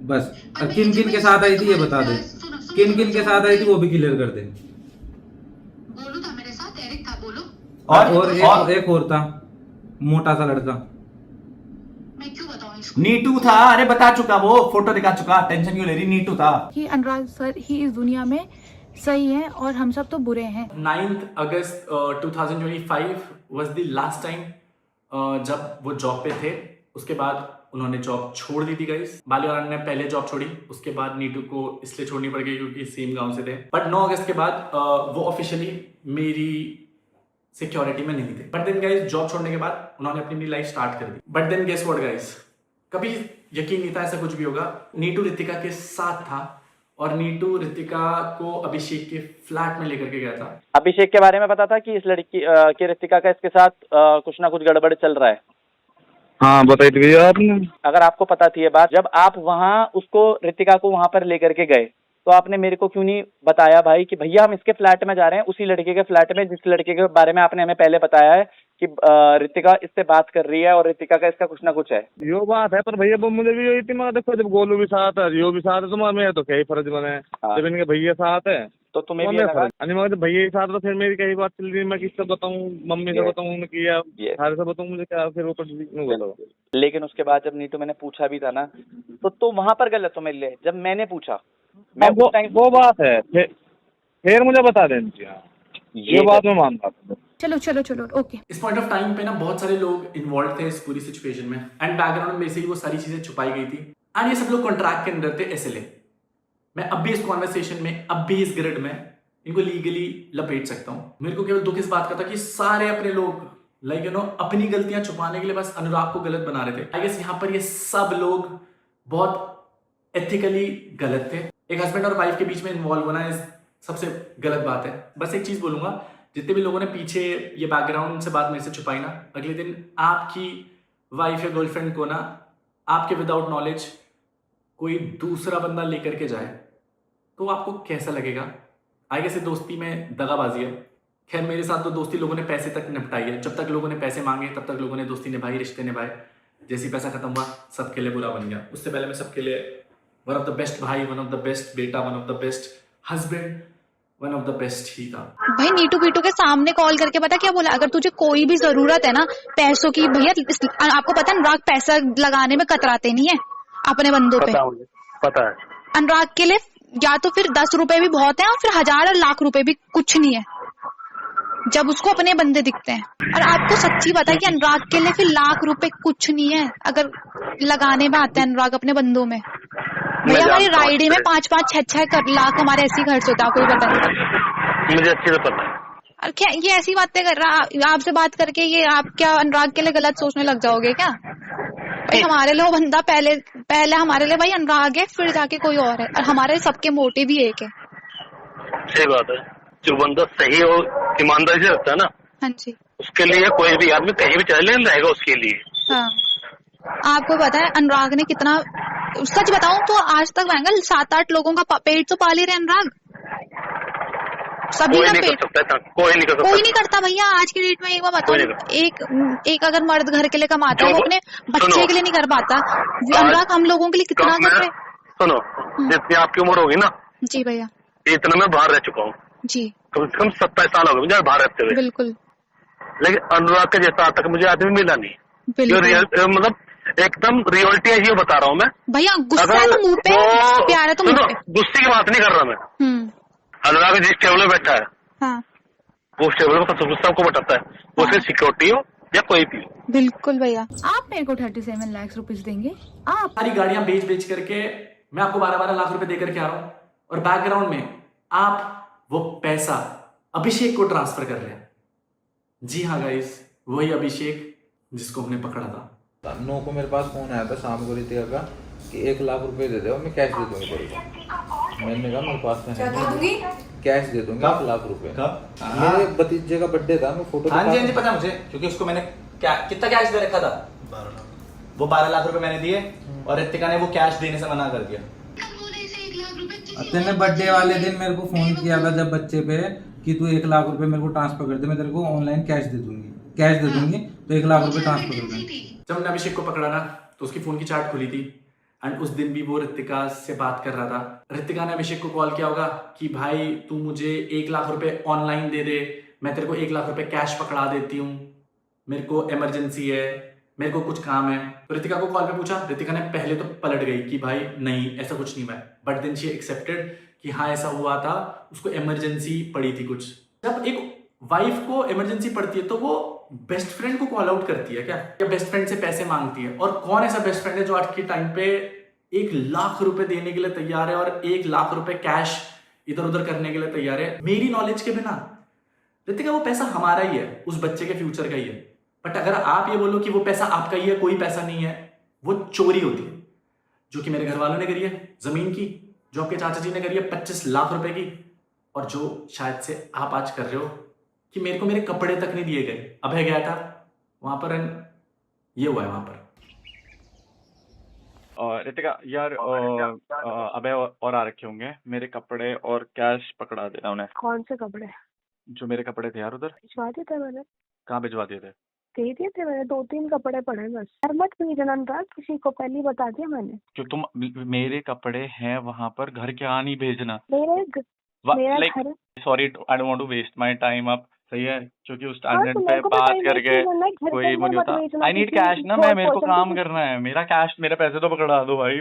बस। और किन किन के साथ आई थी ये बता दे, किन किन के साथ आई थी वो भी क्लियर कर दे।
बोलो था मेरे साथ, एरिक था, बोलो।
और एक और था, मोटा सा लड़का।
मैं क्यों बताऊं इसको?
नीटू था, अरे बता चुका, वो फोटो दिखा चुका, टेंशन क्यों ले रही, नीटू था।
कि अनुराग सर ही इस दुनिया में सही है और हम सब तो बुरे हैं।
9th August 2025 was the last time जब वो जॉब पे थे। उसके बाद उन्होंने जॉब छोड़ दी थी गाइस। बालीवाल ने पहले जॉब छोड़ी, उसके बाद नीटू को इसलिए छोड़नी पड़ गई क्योंकि सेम गांव से थे। बट 9 अगस्त के बाद वो ऑफिशियली मेरी सिक्योरिटी में नहीं थे। बट देन गाइस जॉब छोड़ने के बाद उन्होंने अपनी नई लाइफ स्टार्ट कर दी। But then guess what guys, कभी यकीन नहीं था ऐसा कुछ भी होगा। नीटू रितिका के साथ था और नीटू रितिका को अभिषेक के फ्लैट में लेकर के गया था।
अभिषेक के बारे में पता था कि इस लड़की की रितिका का इसके साथ कुछ ना कुछ गड़बड़ चल रहा है।
हाँ बताई थी भैया आपने।
अगर आपको पता थी ये बात, जब आप वहाँ उसको रितिका को वहाँ पर लेकर के गए तो आपने मेरे को क्यों नहीं बताया भाई कि भैया हम इसके फ्लैट में जा रहे हैं, उसी लड़के के फ्लैट में जिस लड़के के बारे में आपने हमें पहले बताया है कि रितिका इससे बात कर रही है और रितिका का इसका कुछ ना कुछ है।
यो बात है, पर भैया वो मुझे भी यही थी, मैं देखो जब गोलू भी साथ है, यो भी साथ है, तो मैं तो क्या ही फर्ज बने। जब इनके भैया साथ है
तो तुम्हें भी लगा
जब भैया ही साथ, तो फिर मेरी कई बात चल रही, मैं किससे बताऊँ, मम्मी से बताऊँ किया, सारे से बताऊँ, मुझे क्या फिर ऊपर।
लेकिन उसके बाद जब नीटू मैंने पूछा भी था ना, तो वहां पर गलत तो मेरे लिए, जब मैंने पूछा
वो बात है, फिर मुझे बता दें, ये बात मैं मानता हूँ।
चलो चलो चलो ओके।
इस पॉइंट ऑफ टाइम पे ना बहुत सारे लोग इन्वॉल्व थे इस पूरी सिचुएशन में एंड बैकग्राउंड में से ही वो सारी चीजें छुपाई गई थी एंड ये सब लोग कॉन्ट्रैक्ट के अंदर थे SLA। मैं अब भी इस कॉन्वर्सेशन में, अब भी इस ग्रिड में इनको लीगली लपेट सकता हूँ। मेरे को केवल दुख इस बात का था कि सारे अपने लोग लाइक यू नो अपनी गलतियां छुपाने के लिए बस अनुराग को गलत बना रहे थे। आई गेस यहाँ पर ये सब लोग बहुत एथिकली गलत थे। एक हस्बैंड और वाइफ के बीच में इन्वॉल्व होना इस सबसे गलत बात है। बस एक चीज बोलूंगा, जितने भी लोगों ने पीछे ये बैकग्राउंड से बात मेरे से छुपाई ना, अगले दिन आपकी वाइफ या गर्लफ्रेंड को ना आपके विदाउट नॉलेज कोई दूसरा बंदा लेकर के जाए तो आपको कैसा लगेगा? आई गेस दोस्ती में दगाबाजी है। खैर मेरे साथ तो दोस्ती लोगों ने पैसे तक निपटाई है। जब तक लोगों ने पैसे मांगे तब तक लोगों ने दोस्ती निभाई, रिश्ते निभाए। जैसे पैसा खत्म हुआ सबके लिए बुरा बन गया। उससे पहले मैं सबके लिए वन ऑफ द बेस्ट भाई, वन ऑफ द बेस्ट बेटा, one of the best husband, one of the best ही था।
भाई नीटू पीटू के सामने कॉल करके पता क्या बोला, अगर तुझे कोई भी जरूरत है ना पैसों की, भैया आपको पता है अनुराग पैसा लगाने में कतराते नहीं है अपने बंदों पे।
पता है
अनुराग के लिए या तो फिर 10 रुपए भी बहुत है और फिर 1000 और लाख रुपए भी कुछ नहीं है जब उसको अपने बंदे दिखते हैं। और आपको सच्ची पता है कि अनुराग के लिए फिर लाख रुपए कुछ नहीं है अगर लगाने में आते हैं अनुराग अपने बंदों में। भैया हमारी राइडी में 5-5, 6-6 लाख हमारे ऐसे ही खर्च होता है, कोई पता नहीं।
मुझे अच्छे से पता है।
और क्या ये ऐसी बातें कर रहा, आपसे बात करके ये आप क्या अनुराग के लिए गलत सोचने लग जाओगे क्या? भाई हमारे लिए वो बंदा पहले हमारे लिए भाई अनुराग है, फिर जाके कोई और है, और हमारे सबके मोटिव भी एक है।
सही बात है, जो बंदा सही और ईमानदारी से रखता है ना,
हाँ जी,
उसके लिए कोई भी आदमी कहीं भी चले रहेगा उसके लिए।
हाँ आपको पता है अनुराग ने कितना, सच बताऊं तो आज तक महंगा 7-8 लोगों का पेट तो पाल ही रहे अनुराग। सभी का पेट
कोई नहीं
करता भैया आज की डेट में। एक बार बताओ, एक अगर मर्द घर के लिए कमाता है वो अपने बच्चे के लिए नहीं कर पाता, अनुराग हम लोगों के लिए कितना कर रहे।
सुनो, जितनी आपकी उम्र होगी ना
जी भैया,
इतना मैं बाहर रह चुका हूँ
जी,
कम से कम 27 साल हो गए मुझे बाहर रहते हुए।
बिल्कुल।
लेकिन अनुराग के जैसा आज तक मुझे आदमी मिला नहीं, मतलब एकदम रियलिटी है, ये बता रहा हूँ मैं
भैया। गुस्सा है तो मुंह पे, प्यार है तो मुंह पे।
गुस्से की बात नहीं कर रहा मैं। अनुराग जिस टेबल में बैठा है,
हाँ,
वो उस टेबल में सबको बताता है, वो सिर्फ सिक्योरिटी हो या कोई भी हो।
बिल्कुल भैया। आप मेरे को 37 लाख रुपीस देंगे? आप
सारी गाड़ियां बेच करके मैं आपको 12-12 लाख रुपए देकर के आ रहा हूं और बैकग्राउंड में आप वो पैसा अभिषेक को ट्रांसफर कर रहे हैं। जी हाँ गाइस, वही अभिषेक जिसको हमने पकड़ा था।
9 को मेरे पास फोन आया था शाम को रितिका का कि 1 लाख रुपए दे दो, मैं कैश दे दूंगी तेरे को। मैंने कहा मेरे पास में है, कैश दे दूंगा 1 लाख रुपए। मेरे भतीजे का बर्थडे था, मैं फोटो।
हाँ जी पता मुझे, क्योंकि उसको मैंने कितना कैश दे रखा था, 12 लाख। वो 12 लाख रुपए मैंने दिए और रितिका ने वो कैश देने से मना कर दिया।
तेने बर्थडे वाले दिन मेरे को फोन किया था जब बच्चे पे कि तू 1 लाख रुपए मेरे को ट्रांसफर कर दे, मैं तेरे को ऑनलाइन कैश दे दूंगी तो 1 लाख रुपए ट्रांसफर कर दे।
जब हमने अभिषेक को पकड़ा ना तो उसकी फोन की चार्ट खुली थी एंड उस दिन भी वो रितिका से बात कर रहा था। रितिका ने अभिषेक को कॉल किया होगा कि भाई तू मुझे 1 लाख रुपए ऑनलाइन दे दे, मैं तेरे को 1 लाख रुपए कैश पकड़ा देती हूँ, मेरे को इमरजेंसी है, मेरे को कुछ काम है। तो रितिका को कॉल पे पूछा, रितिका ने पहले तो पलट गई कि भाई नहीं ऐसा कुछ नहीं हुआ है, बट देन शी एक्सेप्टेड कि हाँ ऐसा हुआ था, उसको इमरजेंसी पड़ी थी कुछ। जब एक वाइफ को इमरजेंसी पड़ती है तो वो बेस्ट फ्रेंड को कॉल आउट करती है क्या, या बेस्ट फ्रेंड से पैसे मांगती है? और कौन ऐसा बेस्ट फ्रेंड है जो आज के टाइम पे 1 लाख रुपए देने के लिए तैयार है और 1 लाख रुपए कैश इधर उधर करने के लिए तैयार है? मेरी नॉलेज के बिना रितिका वो पैसा हमारा ही है, उस बच्चे के फ्यूचर का ही है। बट अगर आप ये बोलो कि वो पैसा आपका ही है, कोई पैसा नहीं है, वो चोरी होती है, जो कि मेरे घर वालों ने करी है जमीन की, जो आपके चाचा जी ने करी है 25 लाख रुपए की, और जो शायद से आप आज कर रहे हो कि मेरे को मेरे कपड़े तक नहीं दिए गए। अभय गया था वहां पर and ये हुआ है वहां पर।
रितिका यार अबे और आ रखे होंगे, मेरे कपड़े और कैश पकड़ा देना उन्हें।
कौन से कपड़े?
जो मेरे कपड़े थे यार उधर।
भिजवा दिए थे मैंने।
कहाँ भिजवा दिए थे?
दे दिए थे मैंने, 2-3 कपड़े पड़े बस। यार मत भेजना अनुराग, किसी को पहले ही बता दिया मैंने।
क्यों तुम मेरे कपड़े हैं वहां पर, घर के आ नहीं भेजना।
मेरा
लाइक
घर।
Sorry I don't want to waste my time अब, सही है? क्योंकि उस
हाँ,
स्टैंडर्ड
तो
पे
मेरे को
बात
पता ही
करके
नहीं करना है, घर
कोई
पे
वो नहीं
मत
होता।
भेजना,
आई नीड
किसी
कैश ना,
को
मेरे को
पसंद
काम
नहीं।
करना है, मेरा कैश, मेरे पैसे तो पकड़ा दो भाई।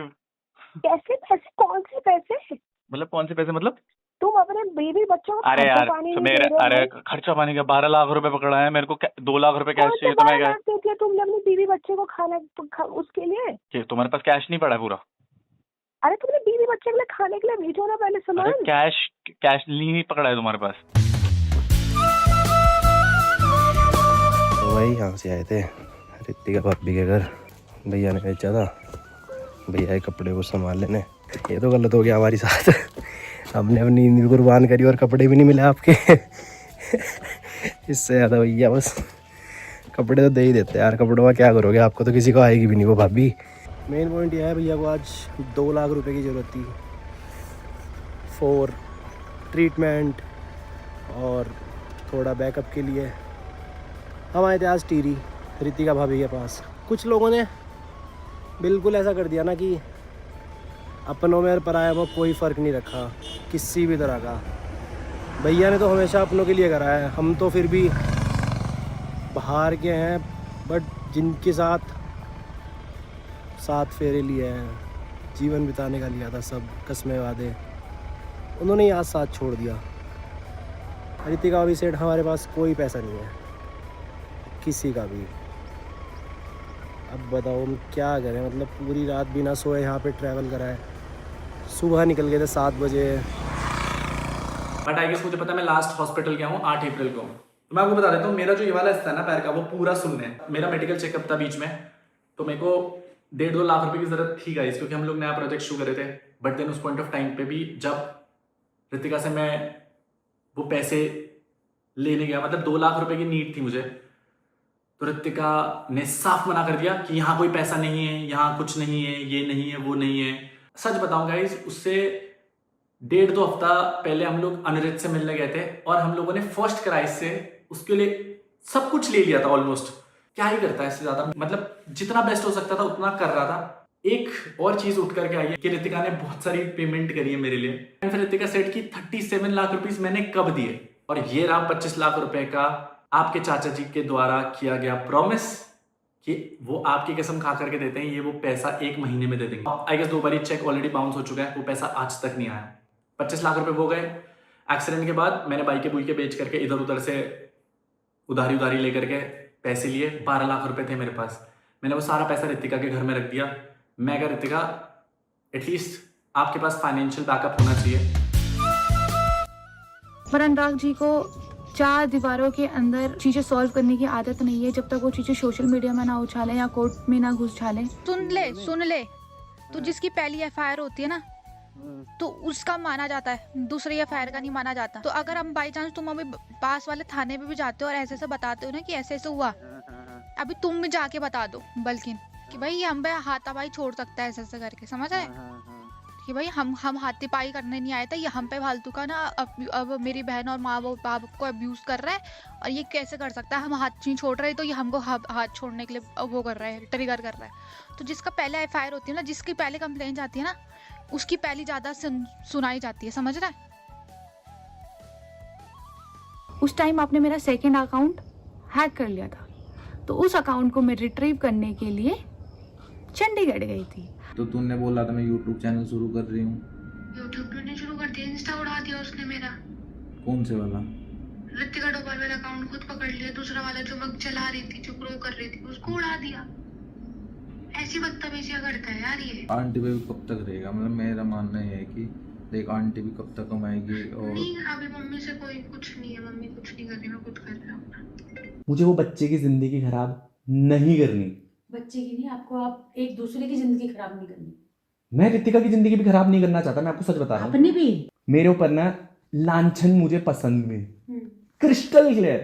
कैसे पैसे? कौन से पैसे?
मतलब कौन से पैसे? मतलब
तुम अपने बेबी बच्चों को
अरे
खर्चा
यार
पानी नहीं
मेरे
दे रहे हो
अरे
भाई।
खर्चा पानी का 12 लाख रुपए पकड़ा है, मेरे को 2 लाख रुपए कैश
कौन से
चाहिए तो मैं
12 लाख दे दिए तुमने अपने बीवी बच्चे को खाना उसके लिए?
क्या तुम्हारे पास कैश नहीं पड़ा है पूरा?
अरे तुमने बीवी बच्चे के लिए खाने के लिए भेजो ना पहले
अरे
सामान।
कैश नहीं पकड़ा है तुम्हारे पास?
तो भाई यहाँ से आए थे रितिका भाभी के घर, भैया ने भेजा था भैया के कपड़े को संभाल लेने। ये तो गलत हो गया हमारे साथ, हमने अपनी नींद भी कुर्बान करी और कपड़े भी नहीं मिले आपके। इससे ज़्यादा भैया बस कपड़े तो दे ही देते यार, कपड़ों का क्या करोगे, आपको तो किसी को आएगी भी नहीं वो भाभी। मेन पॉइंट यह है भैया को आज 2 लाख रुपए की ज़रूरत थी फॉर ट्रीटमेंट और थोड़ा बैकअप के लिए। हम आए थे आज टीरी रितिका भाभी के पास। कुछ लोगों ने बिल्कुल ऐसा कर दिया ना कि अपनों में और पराया में कोई फ़र्क नहीं रखा किसी भी तरह का। भैया ने तो हमेशा अपनों के लिए करा है, हम तो फिर भी बाहर के हैं, बट जिनके साथ 7 फेरे लिए हैं, जीवन बिताने का लिया था सब कसमें वादे, उन्होंने ही आज साथ छोड़ दिया। रितिका भाभी सेठ हमारे पास कोई पैसा नहीं है किसी का भी। अब बताओ हम क्या करें, मतलब पूरी रात बिना सोए यहाँ पे ट्रैवल करा है, सुबह निकल गए थे 7 बजे।
बट आई गेस मुझे पता है मैं लास्ट हॉस्पिटल गया हूँ 8 अप्रैल को। तो मैं आपको बता देता हूँ, मेरा जो ये वाला हिस्सा है ना पैर का, वो पूरा सुनने है। मेरा मेडिकल चेकअप था बीच में, तो मेरे को 1.5-2 लाख रुपए की जरूरत थी गाइस, क्योंकि हम लोग नया प्रोजेक्ट शुरू करे थे। बट देन उस पॉइंट ऑफ टाइम पे भी जब रितिका से मैं वो पैसे लेने गया, मतलब 2 लाख रुपए की नीड थी मुझे, तो रितिका ने साफ मना कर दिया कि यहाँ कोई पैसा नहीं है, यहाँ कुछ नहीं है, ये नहीं है, वो नहीं है। सच बताऊं गाइस, उससे 1.5-2 हफ्ता पहले हम लोग अनिरुद्ध से मिलने गए थे और हम लोगों ने फर्स्ट क्राइस से उसके लिए सब कुछ ले लिया था ऑलमोस्ट। क्या ही करता है इससे ज्यादा, मतलब जितना बेस्ट हो सकता था उतना कर रहा था। एक और चीज उठ करके आई है कि रितिका ने बहुत सारी पेमेंट करी है मेरे लिए। फिर रितिका सेठ की 37 लाख रुपीज मैंने कब दिए, और ये रहा 25 लाख रुपए का आपके चाचा जी के द्वारा किया गया प्रॉमिस कि वो आपकी कसम खा करके देते हैं, ये वो पैसा 1 महीने में दे देंगे। आई गेस 2 बार चेक ऑलरेडी बाउंस हो चुका है, वो पैसा आज तक नहीं आया। 25 लाख रुपए वो गए। एक्सीडेंट के बाद मैंने बाइके बुइके बेच करके इधर उधर से उधारी लेकर के पैसे लिए। 12 लाख रुपए थे मेरे पास, मैंने वो सारा पैसा रितिका के घर में रख दिया। मैं कहा रितिका एटलीस्ट आपके पास फाइनेंशियल बैकअप होना चाहिए।
पर अनुराग जी को 4 दीवारों के अंदर चीजें सॉल्व करने की आदत नहीं है, जब तक वो चीजें सोशल मीडिया में ना उछालें या कोर्ट में ना घुस डालें।
सुन ले तो जिसकी पहली एफआईआर होती है ना, तो उसका माना जाता है, दूसरी एफआईआर का नहीं माना जाता। तो अगर हम बाई चांस तुम अभी पास वाले थाने में भी जाते हो और ऐसे बताते हो ना कि ऐसे हुआ, अभी तुम भी जाके बता दो बल्कि कि भाई हम हाथापाई छोड़ सकता है ऐसे करके, समझ आए? कि भाई हम हाथी पाई करने नहीं आए थे, ये हम पे फालतू का ना अब मेरी बहन और माँ बाप को अब्यूज कर रहा है और ये कैसे कर सकता है, हम हाथ नहीं छोड़ रहे तो ये हमको हाथ छोड़ने के लिए वो कर रहा है, ट्रिगर कर रहा है। तो जिसका पहले FIR होती है ना, जिसकी पहले कंप्लेंट जाती है ना, उसकी पहली ज़्यादा सुनाई जाती है, समझ रहा है?
उस टाइम आपने मेरा सेकंड अकाउंट हैक कर लिया था, तो उस अकाउंट को मैं रिट्रीव करने के लिए चंडीगढ़ गई थी।
तो तूने बोला था मैं यूट्यूब चैनल शुरू कर रही हूँ।
यूट्यूब मैंने शुरू कर दिया, इंस्टा उड़ा दिया उसने मेरा।
कौन से वाला?
ऋतिका डोभाल वाला अकाउंट खुद पकड़ लिया, दूसरा वाला जो मैं चला रही थी, जो ग्रो कर रही थी, उसको उड़ा दिया। ऐसी बदतमीजियां करता है यार ये।
आंटी पे भी कब तक रहेगा? मतलब मेरा मानना ये है कि देख, आंटी भी कब तक कमाएगी। और
नहीं, अभी मम्मी से कोई कुछ नहीं है, मम्मी कुछ नहीं कर रही, मैं खुद कर रहा हूँ।
मुझे वो बच्चे की जिंदगी खराब नहीं करनी।
बच्चे की नहीं, आपको आप एक दूसरे की जिंदगी खराब नहीं करनी।
मैं ऋतिका की जिंदगी भी खराब नहीं करना चाहता, मैं आपको सच बता रहा हूँ।
अपनी भी
मेरे ऊपर ना लांछन मुझे पसंद नहीं, क्रिस्टल क्लियर।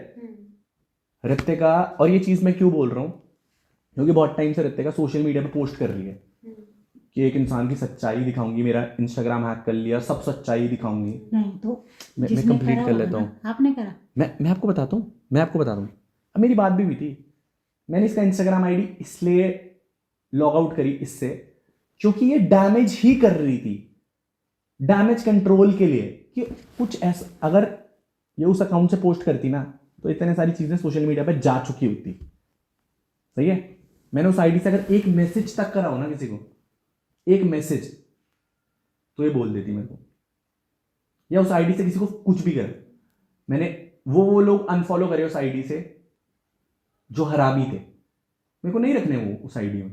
ऋतिका, और ये चीज मैं क्यों बोल रहा हूँ, क्योंकि बहुत टाइम से ऋतिका सोशल मीडिया पे पोस्ट कर रही है कि एक इंसान की सच्चाई दिखाऊंगी, मेरा इंस्टाग्राम हैक कर लिया, सब सच्चाई दिखाऊंगी।
नहीं तो
मैं कंप्लीट कर लेता हूँ।
आपने करा।
मैं आपको बताता हूँ, अब मेरी बात भी हुई थी। मैंने इसका इंस्टाग्राम आईडी इसलिए लॉग आउट करी इससे, क्योंकि ये डैमेज ही कर रही थी, डैमेज कंट्रोल के लिए। कि कुछ ऐसा, अगर ये उस अकाउंट से पोस्ट करती ना, तो इतने सारी चीजें सोशल मीडिया पे जा चुकी होती। सही है? मैंने उस आईडी से अगर एक मैसेज तक करा हो ना किसी को, एक मैसेज, तो ये बोल देती मेरे को, या उस आईडी से किसी को कुछ भी कर। मैंने वो लोग अनफॉलो करे उस आईडी से जो हरामी थे, मेरे को नहीं रखने वो उस आईडी में।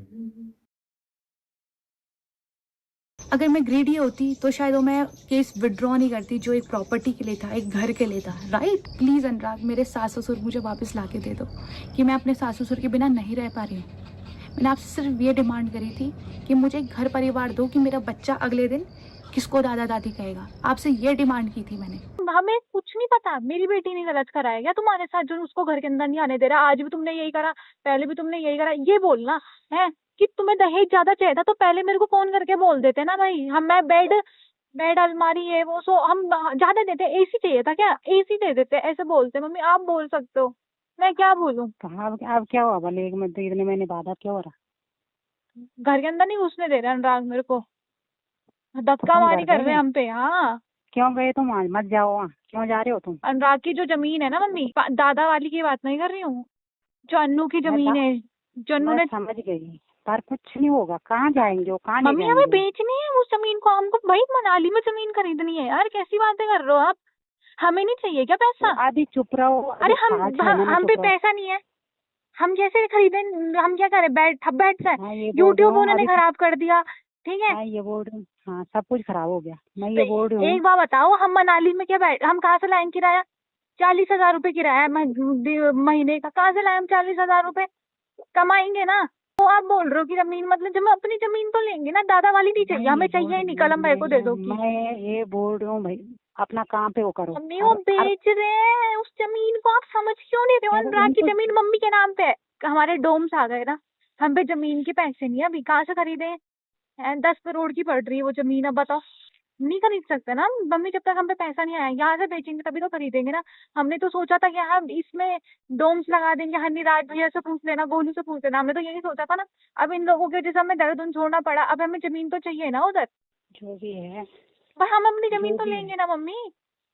अगर मैं ग्रेडी होती तो शायद वो मैं केस विड्रॉ नहीं करती, जो एक प्रॉपर्टी के लिए था, एक घर के लिए था। राइट? प्लीज़ अनुराग, मेरे सास ससुर मुझे वापस ला के दे दो, कि मैं अपने सास ससुर के बिना नहीं रह पा रही हूँ। मैंने आपसे सिर्फ ये डिमांड करी थी कि मुझे एक घर परिवार दो, कि मेरा बच्चा अगले दिन किसको दादा दादी कहेगा। आपसे ये डिमांड की थी मैंने।
हमें कुछ नहीं पता, मेरी बेटी ने गलत करा है क्या तुम्हारे साथ, जो उसको घर के अंदर नहीं आने दे रहा? आज भी तुमने यही करा, पहले भी तुमने यही करा। ये बोलना है कि तुम्हें दहेज ज्यादा चाहिए था तो पहले मेरे को फोन करके बोल देते ना भाई। मैं बेड अलमारी है वो, सो हम ज्यादा देते। AC चाहिए था क्या? AC दे देते, ऐसे बोलते। मम्मी आप बोल सकते हो, मैं क्या बोलूं?
अब क्या हुआ भले एक महीने इतने महीने बाद अब क्या हो रहा?
घर के अंदर नहीं घुसने दे रहे अनुराग मेरे को, धक्का मारी कर रहे हैं हम पे। हाँ,
क्यों गए तुम? आज मत जाओ वहाँ, क्यों जा रहे हो तुम?
अनुराग की जो जमीन है ना मम्मी, दादा वाली की बात नहीं कर रही हूँ, जो अन्नू की जमीन है, जो अन्नू ने।
समझ गई, पर कुछ नहीं होगा। कहाँ जाएंगे वो? कहाँ
मम्मी हमें बेचनी है उस जमीन को, हमको भाई मनाली में जमीन खरीदनी है। यार कैसी बातें कर रहे हो आप? हमें नहीं चाहिए क्या पैसा?
अभी चुप रहो।
अरे हम पे पैसा नहीं है, हम जैसे खरीदे, हम क्या करें? बैठ से यूट्यूब उन्होंने खराब कर दिया, ठीक है?
ये बोल रही हूँ, हाँ सब कुछ खराब हो गया। मैं ये बोल रही हूँ,
एक बार बताओ, हम मनाली में क्या हम कहाँ से लाएंगे किराया? 40,000 रुपए किराया है महीने का। कहाँ से लाए हम 40,000 रुपए? कमाएंगे ना। तो आप बोल रहे हो कि जमीन, मतलब जब हम अपनी जमीन तो लेंगे ना, दादा वाली नहीं चाहिए हमें, चाहिए नहीं। कलम भाई को दे दो।
मैं ये बोल रही हूँ भाई, अपना काम पे वो करो।
मम्मी वो बेच रहे हैं उस जमीन को, आप समझ क्यों नहीं रहे हो? अनुराग की जमीन मम्मी के नाम पे है, हमारे डोम्स आ गए ना, हम पे जमीन के पैसे नहीं है अभी। कहाँ से खरीदे? 10 करोड़ की पड़ रही है वो जमीन। अब बताओ, नहीं खरीद सकते ना मम्मी, जब तक हम पे पैसा नहीं आया। यहाँ से बेचेंगे तभी तो खरीदेंगे ना। हमने तो सोचा था कि हम इसमें डोम्स लगा देंगे। हनीराज भैया से पूछ लेना, गोलू से पूछ लेना, हमने तो यही सोचा था ना। अब इन लोगों की वजह से हमें दर्द छोड़ना पड़ा। अब हमें जमीन तो चाहिए ना उधर,
जो भी है।
पर हम अपनी जमीन तो लेंगे ना मम्मी।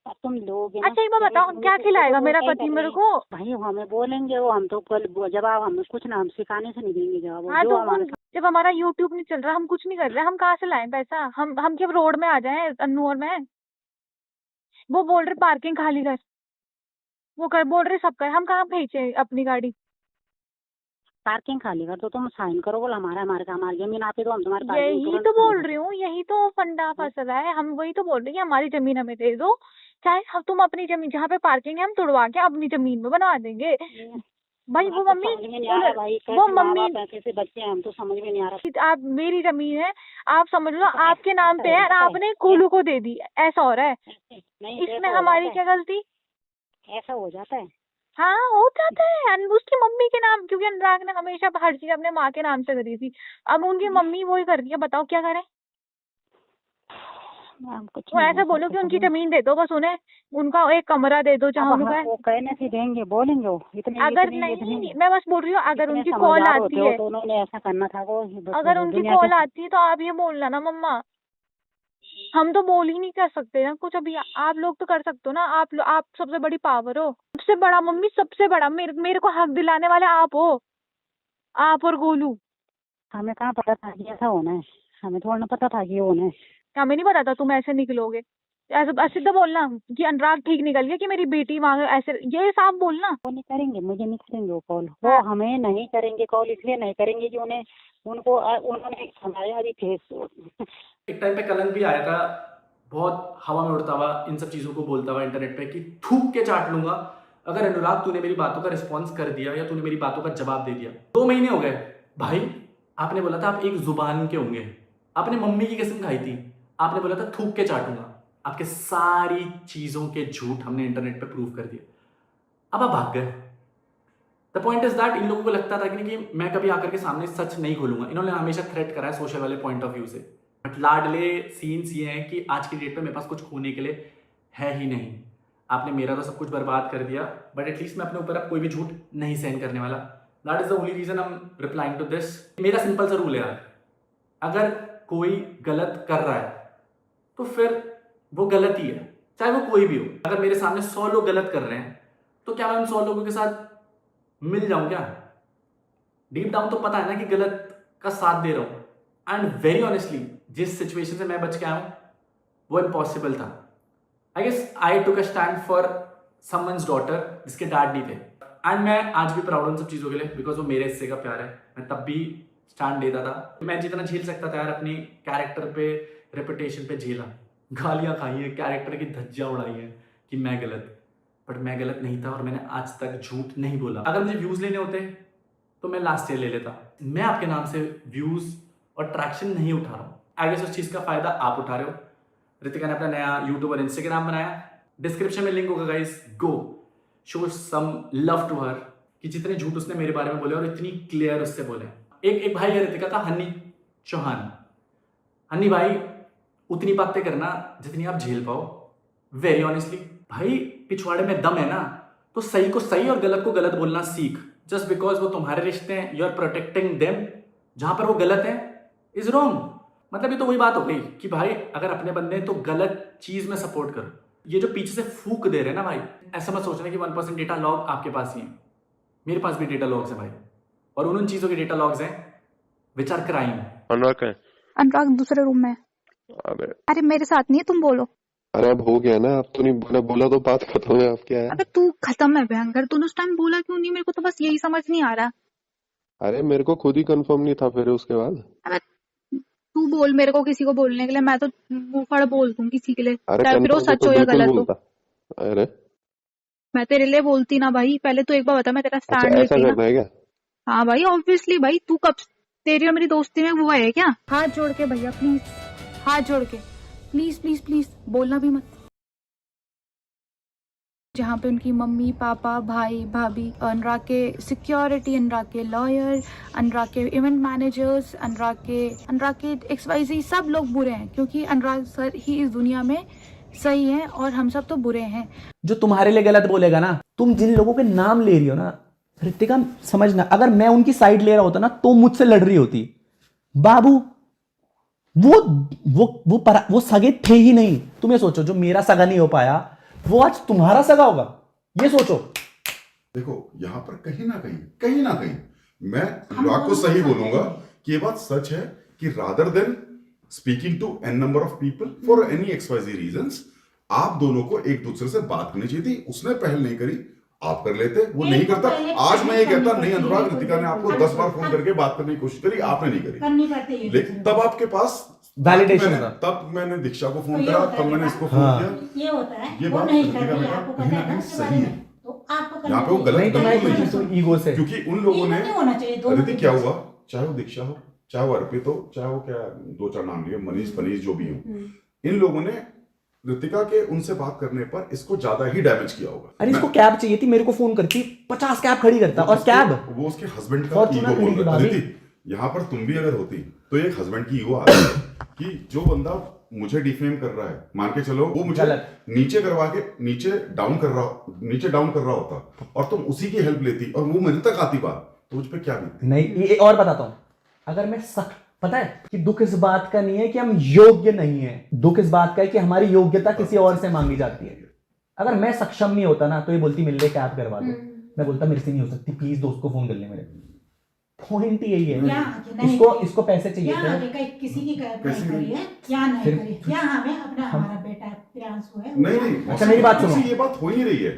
तुम लोगे।
अच्छा एक बार बताओ, क्या खिलाएगा मेरा पति मेरे को?
भाई हमें बोलेंगे वो, हम तो जवाब हम कुछ ना, हम सिखाने से नहीं देंगे जवाब।
हाँ तो जब हमारा यूट्यूब नहीं चल रहा, हम कुछ नहीं कर रहे, हम कहाँ से लाएं पैसा? हम क्या रोड में आ जाएं अन्नू और मैं? वो बोल रहे पार्किंग खाली कर, वो बोल रहे सब कर, हम कहाँ भेजे अपनी गाड़ी?
पार्किंग खाली कर तो तुम साइन करो, बोल हमारे जमीन आती तो हम तुम्हारे।
यही तो बोल रही हूँ, यही तो फंडा फंसा है। हम वही तो बोल रही है, हमारी जमीन हमें दे दो, चाहे तुम अपनी जमीन जहाँ पे पार्किंग है हम तुड़वा के अपनी जमीन में बनवा देंगे। भाई वो मम्मी, वो मम्मी
कैसे बच्चे हैं, हम तो समझ में नहीं आ रहा।
आप, मेरी जमीन है, आप समझ लो आपके नाम पे है, आपने गोलू को दे दी, ऐसा हो रहा है। इसमें हमारी क्या गलती?
ऐसा हो जाता है।
हाँ हो जाता है, उसकी मम्मी के नाम, क्योंकि अनुराग ने हमेशा हर चीज अपने माँ के नाम से करी थी। अब उनकी मम्मी वही कर रही है, बताओ क्या करें?
कुछ
वो
नहीं
ऐसा
बोल
बोलो कि
सकते
उनकी
कभी।
जमीन दे दो बस उन्हें, उनका एक कमरा दे दो जहाँ
अब
उनका
हाँ,
है।
वो कहने से देंगे, बोलेंगे वो इतने
अगर
इतने
नहीं,
इतने
मैं बस बोल रही हूँ अगर
इतने
उनकी कॉल
समझदार
आती
होते हो
है,
तो उन्होंने ऐसा करना था। वो
अगर उनकी
दुनिया
कॉल
के
आती है तो आप ये बोलना ना मम्मा, हम तो बोल ही नहीं कर सकते ना कुछ अभी, आप लोग तो कर सकते हो ना, आप सबसे बड़ी पावर हो, सबसे बड़ा मम्मी, सबसे बड़ा मेरे को हक दिलाने वाले आप हो, आप और गोलू।
हमें कहाँ पता था कि ऐसा होना है, हमें थोड़ा ना पता था कि ये होना है।
हमें नहीं पता था तुम ऐसे निकलोगे, ऐसे सीधा बोलना कि अनुराग ठीक निकल गया कि मेरी बेटी मांगे, ऐसे ये साफ बोलना।
वो नहीं करेंगे, मुझे नहीं करेंगे वो कॉल, वो हमें नहीं करेंगे कॉल, इसलिए नहीं करेंगे कि उन्होंने हमारे अभी फेस
एक टाइम पे कलंक भी आया था, बहुत हवा में उड़ता हुआ इन सब चीज़ों को बोलता हुआ इंटरनेट पे कि थूक के चाट लूंगा अगर अनुराग तूने मेरी बातों का रिस्पॉन्स कर दिया या तूने मेरी बातों का जवाब दे दिया। 2 महीने हो गए भाई, आपने बोला था आप एक जुबान के होंगे, आपने मम्मी की कसम खाई थी, आपने बोला था थूक के चाटूंगा, आपके सारी चीज़ों के झूठ हमने इंटरनेट पे प्रूव कर दिया, अब आप भाग गए। The point is that in लोगों को लगता था कि मैं कभी आकर के सामने सच नहीं खोलूंगा, इन्होंने हमेशा थ्रेट करा है सोशल वाले पॉइंट ऑफ व्यू से, बट लाडले सीन्स ये हैं कि आज की डेट पे मेरे पास कुछ खोने के लिए है ही नहीं। आपने मेरा तो सब कुछ बर्बाद कर दिया, बट एटलीस्ट मैं अपने ऊपर अब कोई भी झूठ नहीं सहन करने वाला। That is the only reason I am replying to this. मेरा सिंपल सा रूल है यार, अगर कोई गलत कर रहा है तो फिर वो गलत ही है, चाहे वो कोई भी हो। अगर मेरे सामने 100 लोग गलत कर रहे हैं तो क्या मैं उन 100 लोगों के साथ मिल जाऊं क्या? डीप डाउन तो पता है ना कि गलत का साथ दे रहा हूं। एंड वेरी ऑनेस्टली जिस सिचुएशन से मैं बच के आया हूं वो इम्पॉसिबल था। I guess I took a stand for someone's daughter जिसके डैड नहीं थे, एंड मैं आज भी प्राउड उन सब चीज़ों के लिए, बिकॉज वो मेरे हिस्से का प्यार है। मैं तब भी स्टैंड देता था, मैं जितना झेल सकता था यार अपनी कैरेक्टर पे, रेपुटेशन पे झेला, गालियाँ खाई हैं, कैरेक्टर की धज्जियाँ उड़ाई हैं कि मैं गलत, बट मैं गलत नहीं था और मैंने आज तक झूठ नहीं बोला। अगर मुझे व्यूज़ लेने होते तो मैं लास्ट ईयर ले लेता। मैं आपके नाम से व्यूज़ और ट्रैक्शन नहीं उठा रहा हूँ। आई गेस उस चीज़ का फ़ायदा आप उठा रहे हो। रितिका ने अपना नया यूट्यूब और इंस्टाग्राम बनाया, डिस्क्रिप्शन में लिंक होगा guys, go show some love to her कि जितने झूठ उसने मेरे बारे में बोले और इतनी क्लियर उससे बोले। एक भाई है रितिका का, हनी चौहान। हनी भाई उतनी बातें करना जितनी आप झेल पाओ। वेरी ऑनेस्टली भाई, पिछवाड़े में दम है ना तो सही को सही और गलत को गलत बोलना सीख। जस्ट बिकॉज वो तुम्हारे रिश्ते हैं, यू आर प्रोटेक्टिंग देम, जहां पर वो गलत है इज रॉन्ग। मतलब ये तो वही बात हो गई कि भाई अगर अपने बंदे हैं तो गलत चीज में सपोर्ट करो। ये जो पीछे से फूक दे रहे हैं ना भाई, ऐसा मत सोचना कि 1% डेटा लॉग आपके पास ही है। मेरे पास भी डेटा लॉग्स है भाई, और उन चीजों के डेटा लॉग्स हैं विच आर क्राइम।
अनुराग दूसरे रूम में। अरे मेरे साथ नहीं है, तुम बोलो।
अरे अब हो गया ना, अब तो नहीं बोला, बोला तो बात खत्म है, अब क्या है?
अबे तू खत्म है भयंकर, तूने उस टाइम बोला क्यों नहीं? मेरे को तो बस यही समझ नहीं आ रहा।
अरे मेरे को खुद ही कंफर्म नहीं था फिर उसके बाद।
अबे तू बोल मेरे को किसी को बोलने के लिए, मैं तो मुंह फड़ बोल दूं किसी के लिए,
अरे
चाहे फिर वो
confirm
सच
तो
हो या
बिल्कुल
गलत हो।
बोलता। अरे
मैं तेरे लिए बोलती ना भाई, पहले तो एक बार बता, मैं तेरा
अच्छा
स्टैंड
ऐसा
लेती ना।
करना है क्या?
हाँ भाई ऑब्वियसली भाई, तू कब तेरी और मेरी दोस्ती में वो है क्या?
हाथ जोड़ के भैया प्लीज, हाथ जोड़ के प्लीज प्लीज प्लीज, बोलना भी मत। जहाँ पे उनकी मम्मी पापा भाई भाभी, अनुराग के सिक्योरिटी, अनुराग के लॉयर, अनुराग के इवेंट मैनेजर्स, अनुराग के XYZ सब लोग बुरे हैं, क्योंकि अनुराग सर ही इस दुनिया में सही है और हम सब तो बुरे हैं।
जो तुम्हारे लिए गलत बोलेगा ना, तुम जिन लोगों के नाम ले रही हो ना रितिका, समझना अगर मैं उनकी साइड ले रहा होता ना तो मुझसे लड़ रही होती। बाबू वो सगे थे ही नहीं। तुम ये सोचो, जो मेरा सगा नहीं हो पाया वो आज तुम्हारा सगा होगा, ये सोचो।
देखो यहाँ पर कहीं ना कहीं मैं अनुराग को सही बोलूंगा कि ये बात सच है कि rather than speaking to n number of people for any XYZ reasons, आप दोनों को एक दूसरे से बात करनी चाहिए थी। उसने पहल नहीं करी, आप कर लेते, वो नहीं करता। आज मैं ये कहता नहीं, अनुराग रितिका ने आपको 10 बार फोन करके बात करने की कोशिश करी, आपने नहीं करी, लेकिन तब आपके पास
वैलिडेशन था।
तब मैंने दीक्षा को फोन करा, तब मैंने इसको फोन किया।
ये होता है,
ये
वो
बात
नहीं
रितिका
कर रही,
बेटा
आपको
कहीं
पता
ना
है
कहीं
ना इसके
सही
बारे
है।
में, तो आपको
यहाँ पे वो गलत
नहीं तो मैं
बिल्कुल नहीं
तुम ईगो से,
क्योंकि उन लोगों ने
नहीं होना चाहिए। दोनों
रितिक क्या हुआ, चाहे वो दीक्षा हो, चाहे वो अर्पित हो, चाहे वो क्या 2-4 नाम लिए मनीष जो भी हो, इन लोगों ने रितिका के उनसे बात करने पर इसको ज्यादा ही डैमेज किया होगा।
अरे इसको कैब चाहिए थी, मेरे को फोन करती 50 कैब खड़ी करता, और कैब
वो उसके हस्बैंड का
Fortuner
ईगो बोल
खड़ी थी
रहा है।
भाभी।
अदिति यहाँ पर तुम भी अगर होती तो एक हस्बैंड की ईगो आती है कि जो बंदा मुझे डिफेम कर रहा है, मान के चलो वो मुझे नीचे करवा के नीचे डाउन कर रहा होता और तुम उसी की हेल्प लेती और वो मेरे तक आती बात, तो मुझ पे क्या बीतती?
नहीं, ये और बताता हूं, अगर मैं पता है कि दुख इस बात का नहीं है कि हम योग्य नहीं है, दुख इस बात का है कि हमारी योग्यता किसी और से मांगी जाती है। अगर मैं सक्षम नहीं होता ना तो ये बोलती मिल ले कैब करवा दो, मैं बोलता मेरे से नहीं हो सकती, प्लीज दोस्त को फोन कर ले मेरे। पॉइंट यही है, इसको पैसे चाहिए थे,
किसी की करी है या नहीं करी, या हमें अपना हमारा बेटा प्रियांशु है।
नहीं,
अच्छा मेरी बात सुनो,
ये बात हो ही रही है।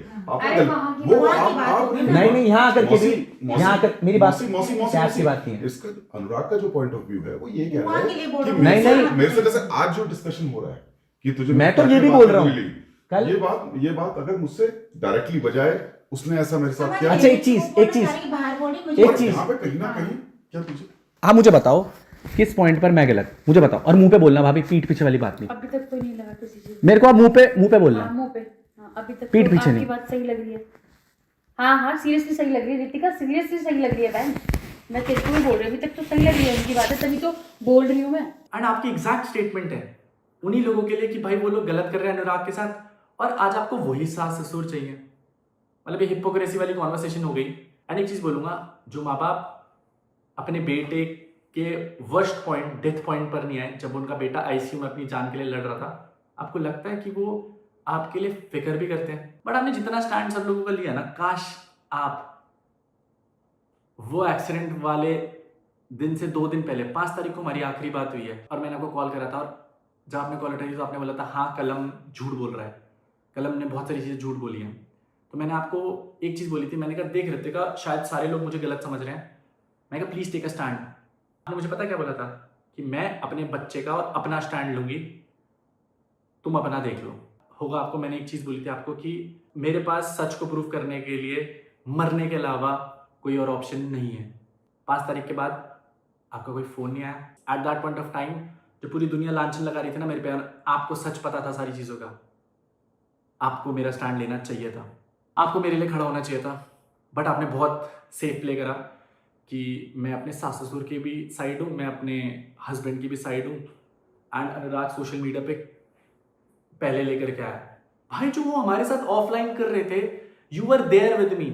नहीं यहाँ आकर के भी यहाँ आकर मेरी बात की बात नहीं है।
इसका अनुराग का जो पॉइंट ऑफ व्यू है वो ये कह रहा है कि
नहीं
मेरे से जैसे आज जो डिस्कशन हो रहा है कि तुझे,
मैं तो ये भी बोल रहा हूँ
कल ये बात अगर मुझसे डायरेक्टली बजाए उसने ऐसा मेरे साथ किया।
अच्छा एक चीज
यहाँ पे कहीं ना कहीं क्या तुझे,
आप मुझे बताओ किस पॉइंट पर मैं गलत, मुझे बताओ, और मुंह पे बोलना भाभी, पीठ पीछे वाली बात नहीं।
अभी तक कोई नहीं लगा किसी चीज
मेरे को आप मुंह पे बोलना,
मुंह पे। अभी तक
पीठ
तो
पीछे
आपकी
नहीं।
बात सही लग रही है। हाँ सीरियसली सही लग रही है रितिका, सीरियसली सही लग रही है बहन, मैं तेरे को भी बोल रही हूँ, अभी तक तो सही लग रही है उनकी बातें, तभी तो बोल रही हूँ मैं।
एंड आपकी एग्जैक्ट स्टेटमेंट है उन्हीं लोगों के लिए कि भाई वो लोग गलत कर रहे हैं अनुराग के साथ, और आज आपको वही सास ससुर चाहिए। मतलब ये हिपोक्रेसी वाली कॉन्वर्सेशन हो गई। एंड एक चीज बोलूंगा, जो माँ बाप अपने बेटे के वर्स्ट पॉइंट, डेथ पॉइंट पर नहीं आए, जब उनका बेटा आईसीयू में अपनी जान के लिए लड़ रहा था, आपको लगता है कि वो आपके लिए फिक्र भी करते हैं? बट आपने जितना स्टैंड सब लोगों का लिया ना, काश आप वो एक्सीडेंट वाले दिन से 2 दिन पहले 5 तारीख को हमारी आखिरी बात हुई है और मैंने आपको कॉल करा था, और जब आपने कॉल उठाई तो आपने बोला था हाँ कलम झूठ बोल रहा है, कलम ने बहुत सारी चीज़ें झूठ बोली हैं। तो मैंने आपको एक चीज़ बोली थी, मैंने कहा देख रितिका शायद सारे लोग मुझे गलत समझ रहे हैं, मैंने कहा प्लीज़ टेक अ स्टैंड। आपने मुझे पता क्या बोला था कि मैं अपने बच्चे का और अपना स्टैंड लूँगी, तुम अपना देख लो। होगा आपको मैंने एक चीज़ बोली थी आपको कि मेरे पास सच को प्रूव करने के लिए मरने के अलावा कोई और ऑप्शन नहीं है। 5 तारीख के बाद आपका कोई फ़ोन नहीं आया। At that point of time जो पूरी दुनिया लांछन लगा रही थी ना मेरे पे, आपको सच पता था सारी चीज़ों का, आपको मेरा स्टैंड लेना चाहिए था, आपको मेरे लिए खड़ा होना चाहिए था। बट आपने बहुत सेफ प्ले करा कि मैं अपने सास ससुर की भी साइड हूँ, मैं अपने हस्बैंड की भी साइड हूँ। एंड अनुराग सोशल मीडिया पे पहले लेकर के आया, भाई जो वो हमारे साथ ऑफलाइन कर रहे थे, you were there with me,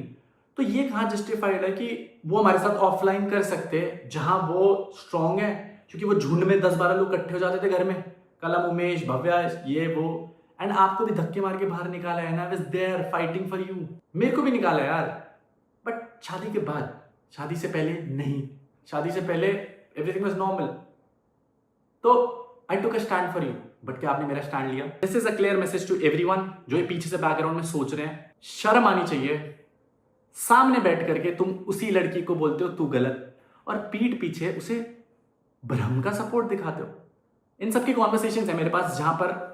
तो ये कहाँ जस्टिफाइड है कि वो हमारे साथ ऑफलाइन कर सकते जहां वो स्ट्रांग है? क्योंकि वो झुंड में 10-12 लोग इकट्ठे हो जाते थे घर में, कलम, उमेश, भव्या, ये वो, एंड आपको भी धक्के मार के बाहर निकाला है ना, I was there fighting for you, मेरे को भी निकाला यार। बट शादी के बाद, शादी से पहले नहीं, शादी से पहले एवरीथिंग वाज नॉर्मल, तो I took a stand for you. But क्या आपने मेरा स्टैंड लिया? This is a clear message to everyone जो ये पीछे से बैकग्राउंड में सोच रहे हैं, शर्म आनी चाहिए। सामने बैठ करके तुम उसी लड़की को बोलते हो तू गलत, और पीठ पीछे उसे भ्रम का सपोर्ट दिखाते हो। इन सब की कॉन्वर्सेशंस है मेरे पास जहां पर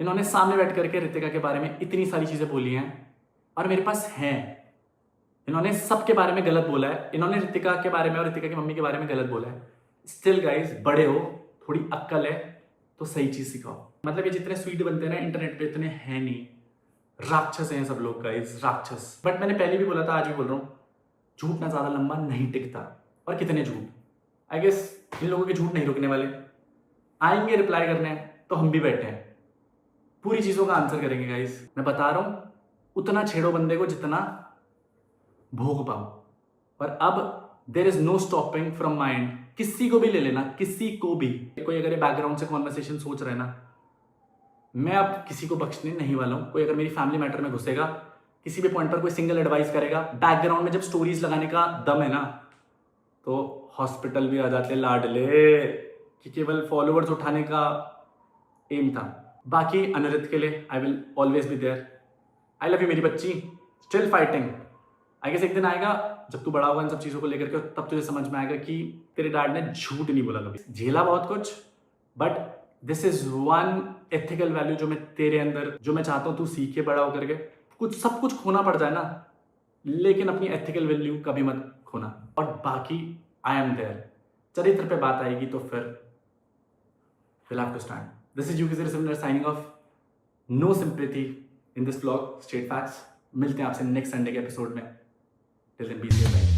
इन्होंने सामने बैठ करके रितिका के बारे में इतनी सारी चीजें बोली हैं, और मेरे पास हैं, इन्होंने सबके बारे में गलत बोला है, इन्होंने रितिका के बारे में और रितिका की मम्मी के बारे में गलत बोला है। स्टिल गाइज, बड़े हो, थोड़ी अक्ल है तो सही चीज सिखाओ। मतलब ये जितने स्वीट बनते हैं ना इंटरनेट पे, इतने हैं नहीं, राक्षस हैं सब लोग गाइज, राक्षस। बट मैंने पहले भी बोला था, आज भी बोल रहा हूँ, झूठ ना ज्यादा लंबा नहीं टिकता। और कितने झूठ, आई गेस इन लोगों के झूठ नहीं रुकने वाले, आएंगे रिप्लाई करने, तो हम भी बैठे हैं, पूरी चीजों का आंसर करेंगे गाइज। मैं बता रहा हूं, उतना छेड़ो बंदे को जितना भोग पाओ। और अब there is no stopping from mind, किसी को भी ले लेना, किसी को भी। कोई अगर ये बैकग्राउंड से कॉन्वर्सेशन सोच रहे ना, मैं अब किसी को बख्शने नहीं वाला हूं। कोई अगर मेरी फैमिली मैटर में घुसेगा, किसी भी पॉइंट पर कोई सिंगल एडवाइस करेगा, बैकग्राउंड में जब स्टोरीज लगाने का दम है ना, तो हॉस्पिटल भी आ जाते लाडले, कि केवल फॉलोवर्स उठाने का एम था। बाकी अनिरुद्ध के लिए I will always be there. I love you मेरी बच्ची, स्टिल फाइटिंग। आई गेस एक दिन आएगा जब तू बड़ा होगा इन सब चीज़ों को लेकर के, तब तुझे समझ में आएगा कि तेरे डैड ने झूठ नहीं बोला कभी। झेला बहुत कुछ, but this is one ethical value जो मैं तेरे अंदर, जो मैं चाहता हूँ तू सीख के बड़ा होकर के। कुछ सब कुछ खोना पड़ जाए ना, लेकिन अपनी एथिकल वैल्यू कभी मत खोना। और बाकी आई एम देयर। चरित्र पे बात आएगी तो फिर we'll have to stand. This is UK07 signing off. No sympathy in this vlog, straight facts. मिलते हैं आपसे नेक्स्ट संडे के एपिसोड में। Till then, be safe.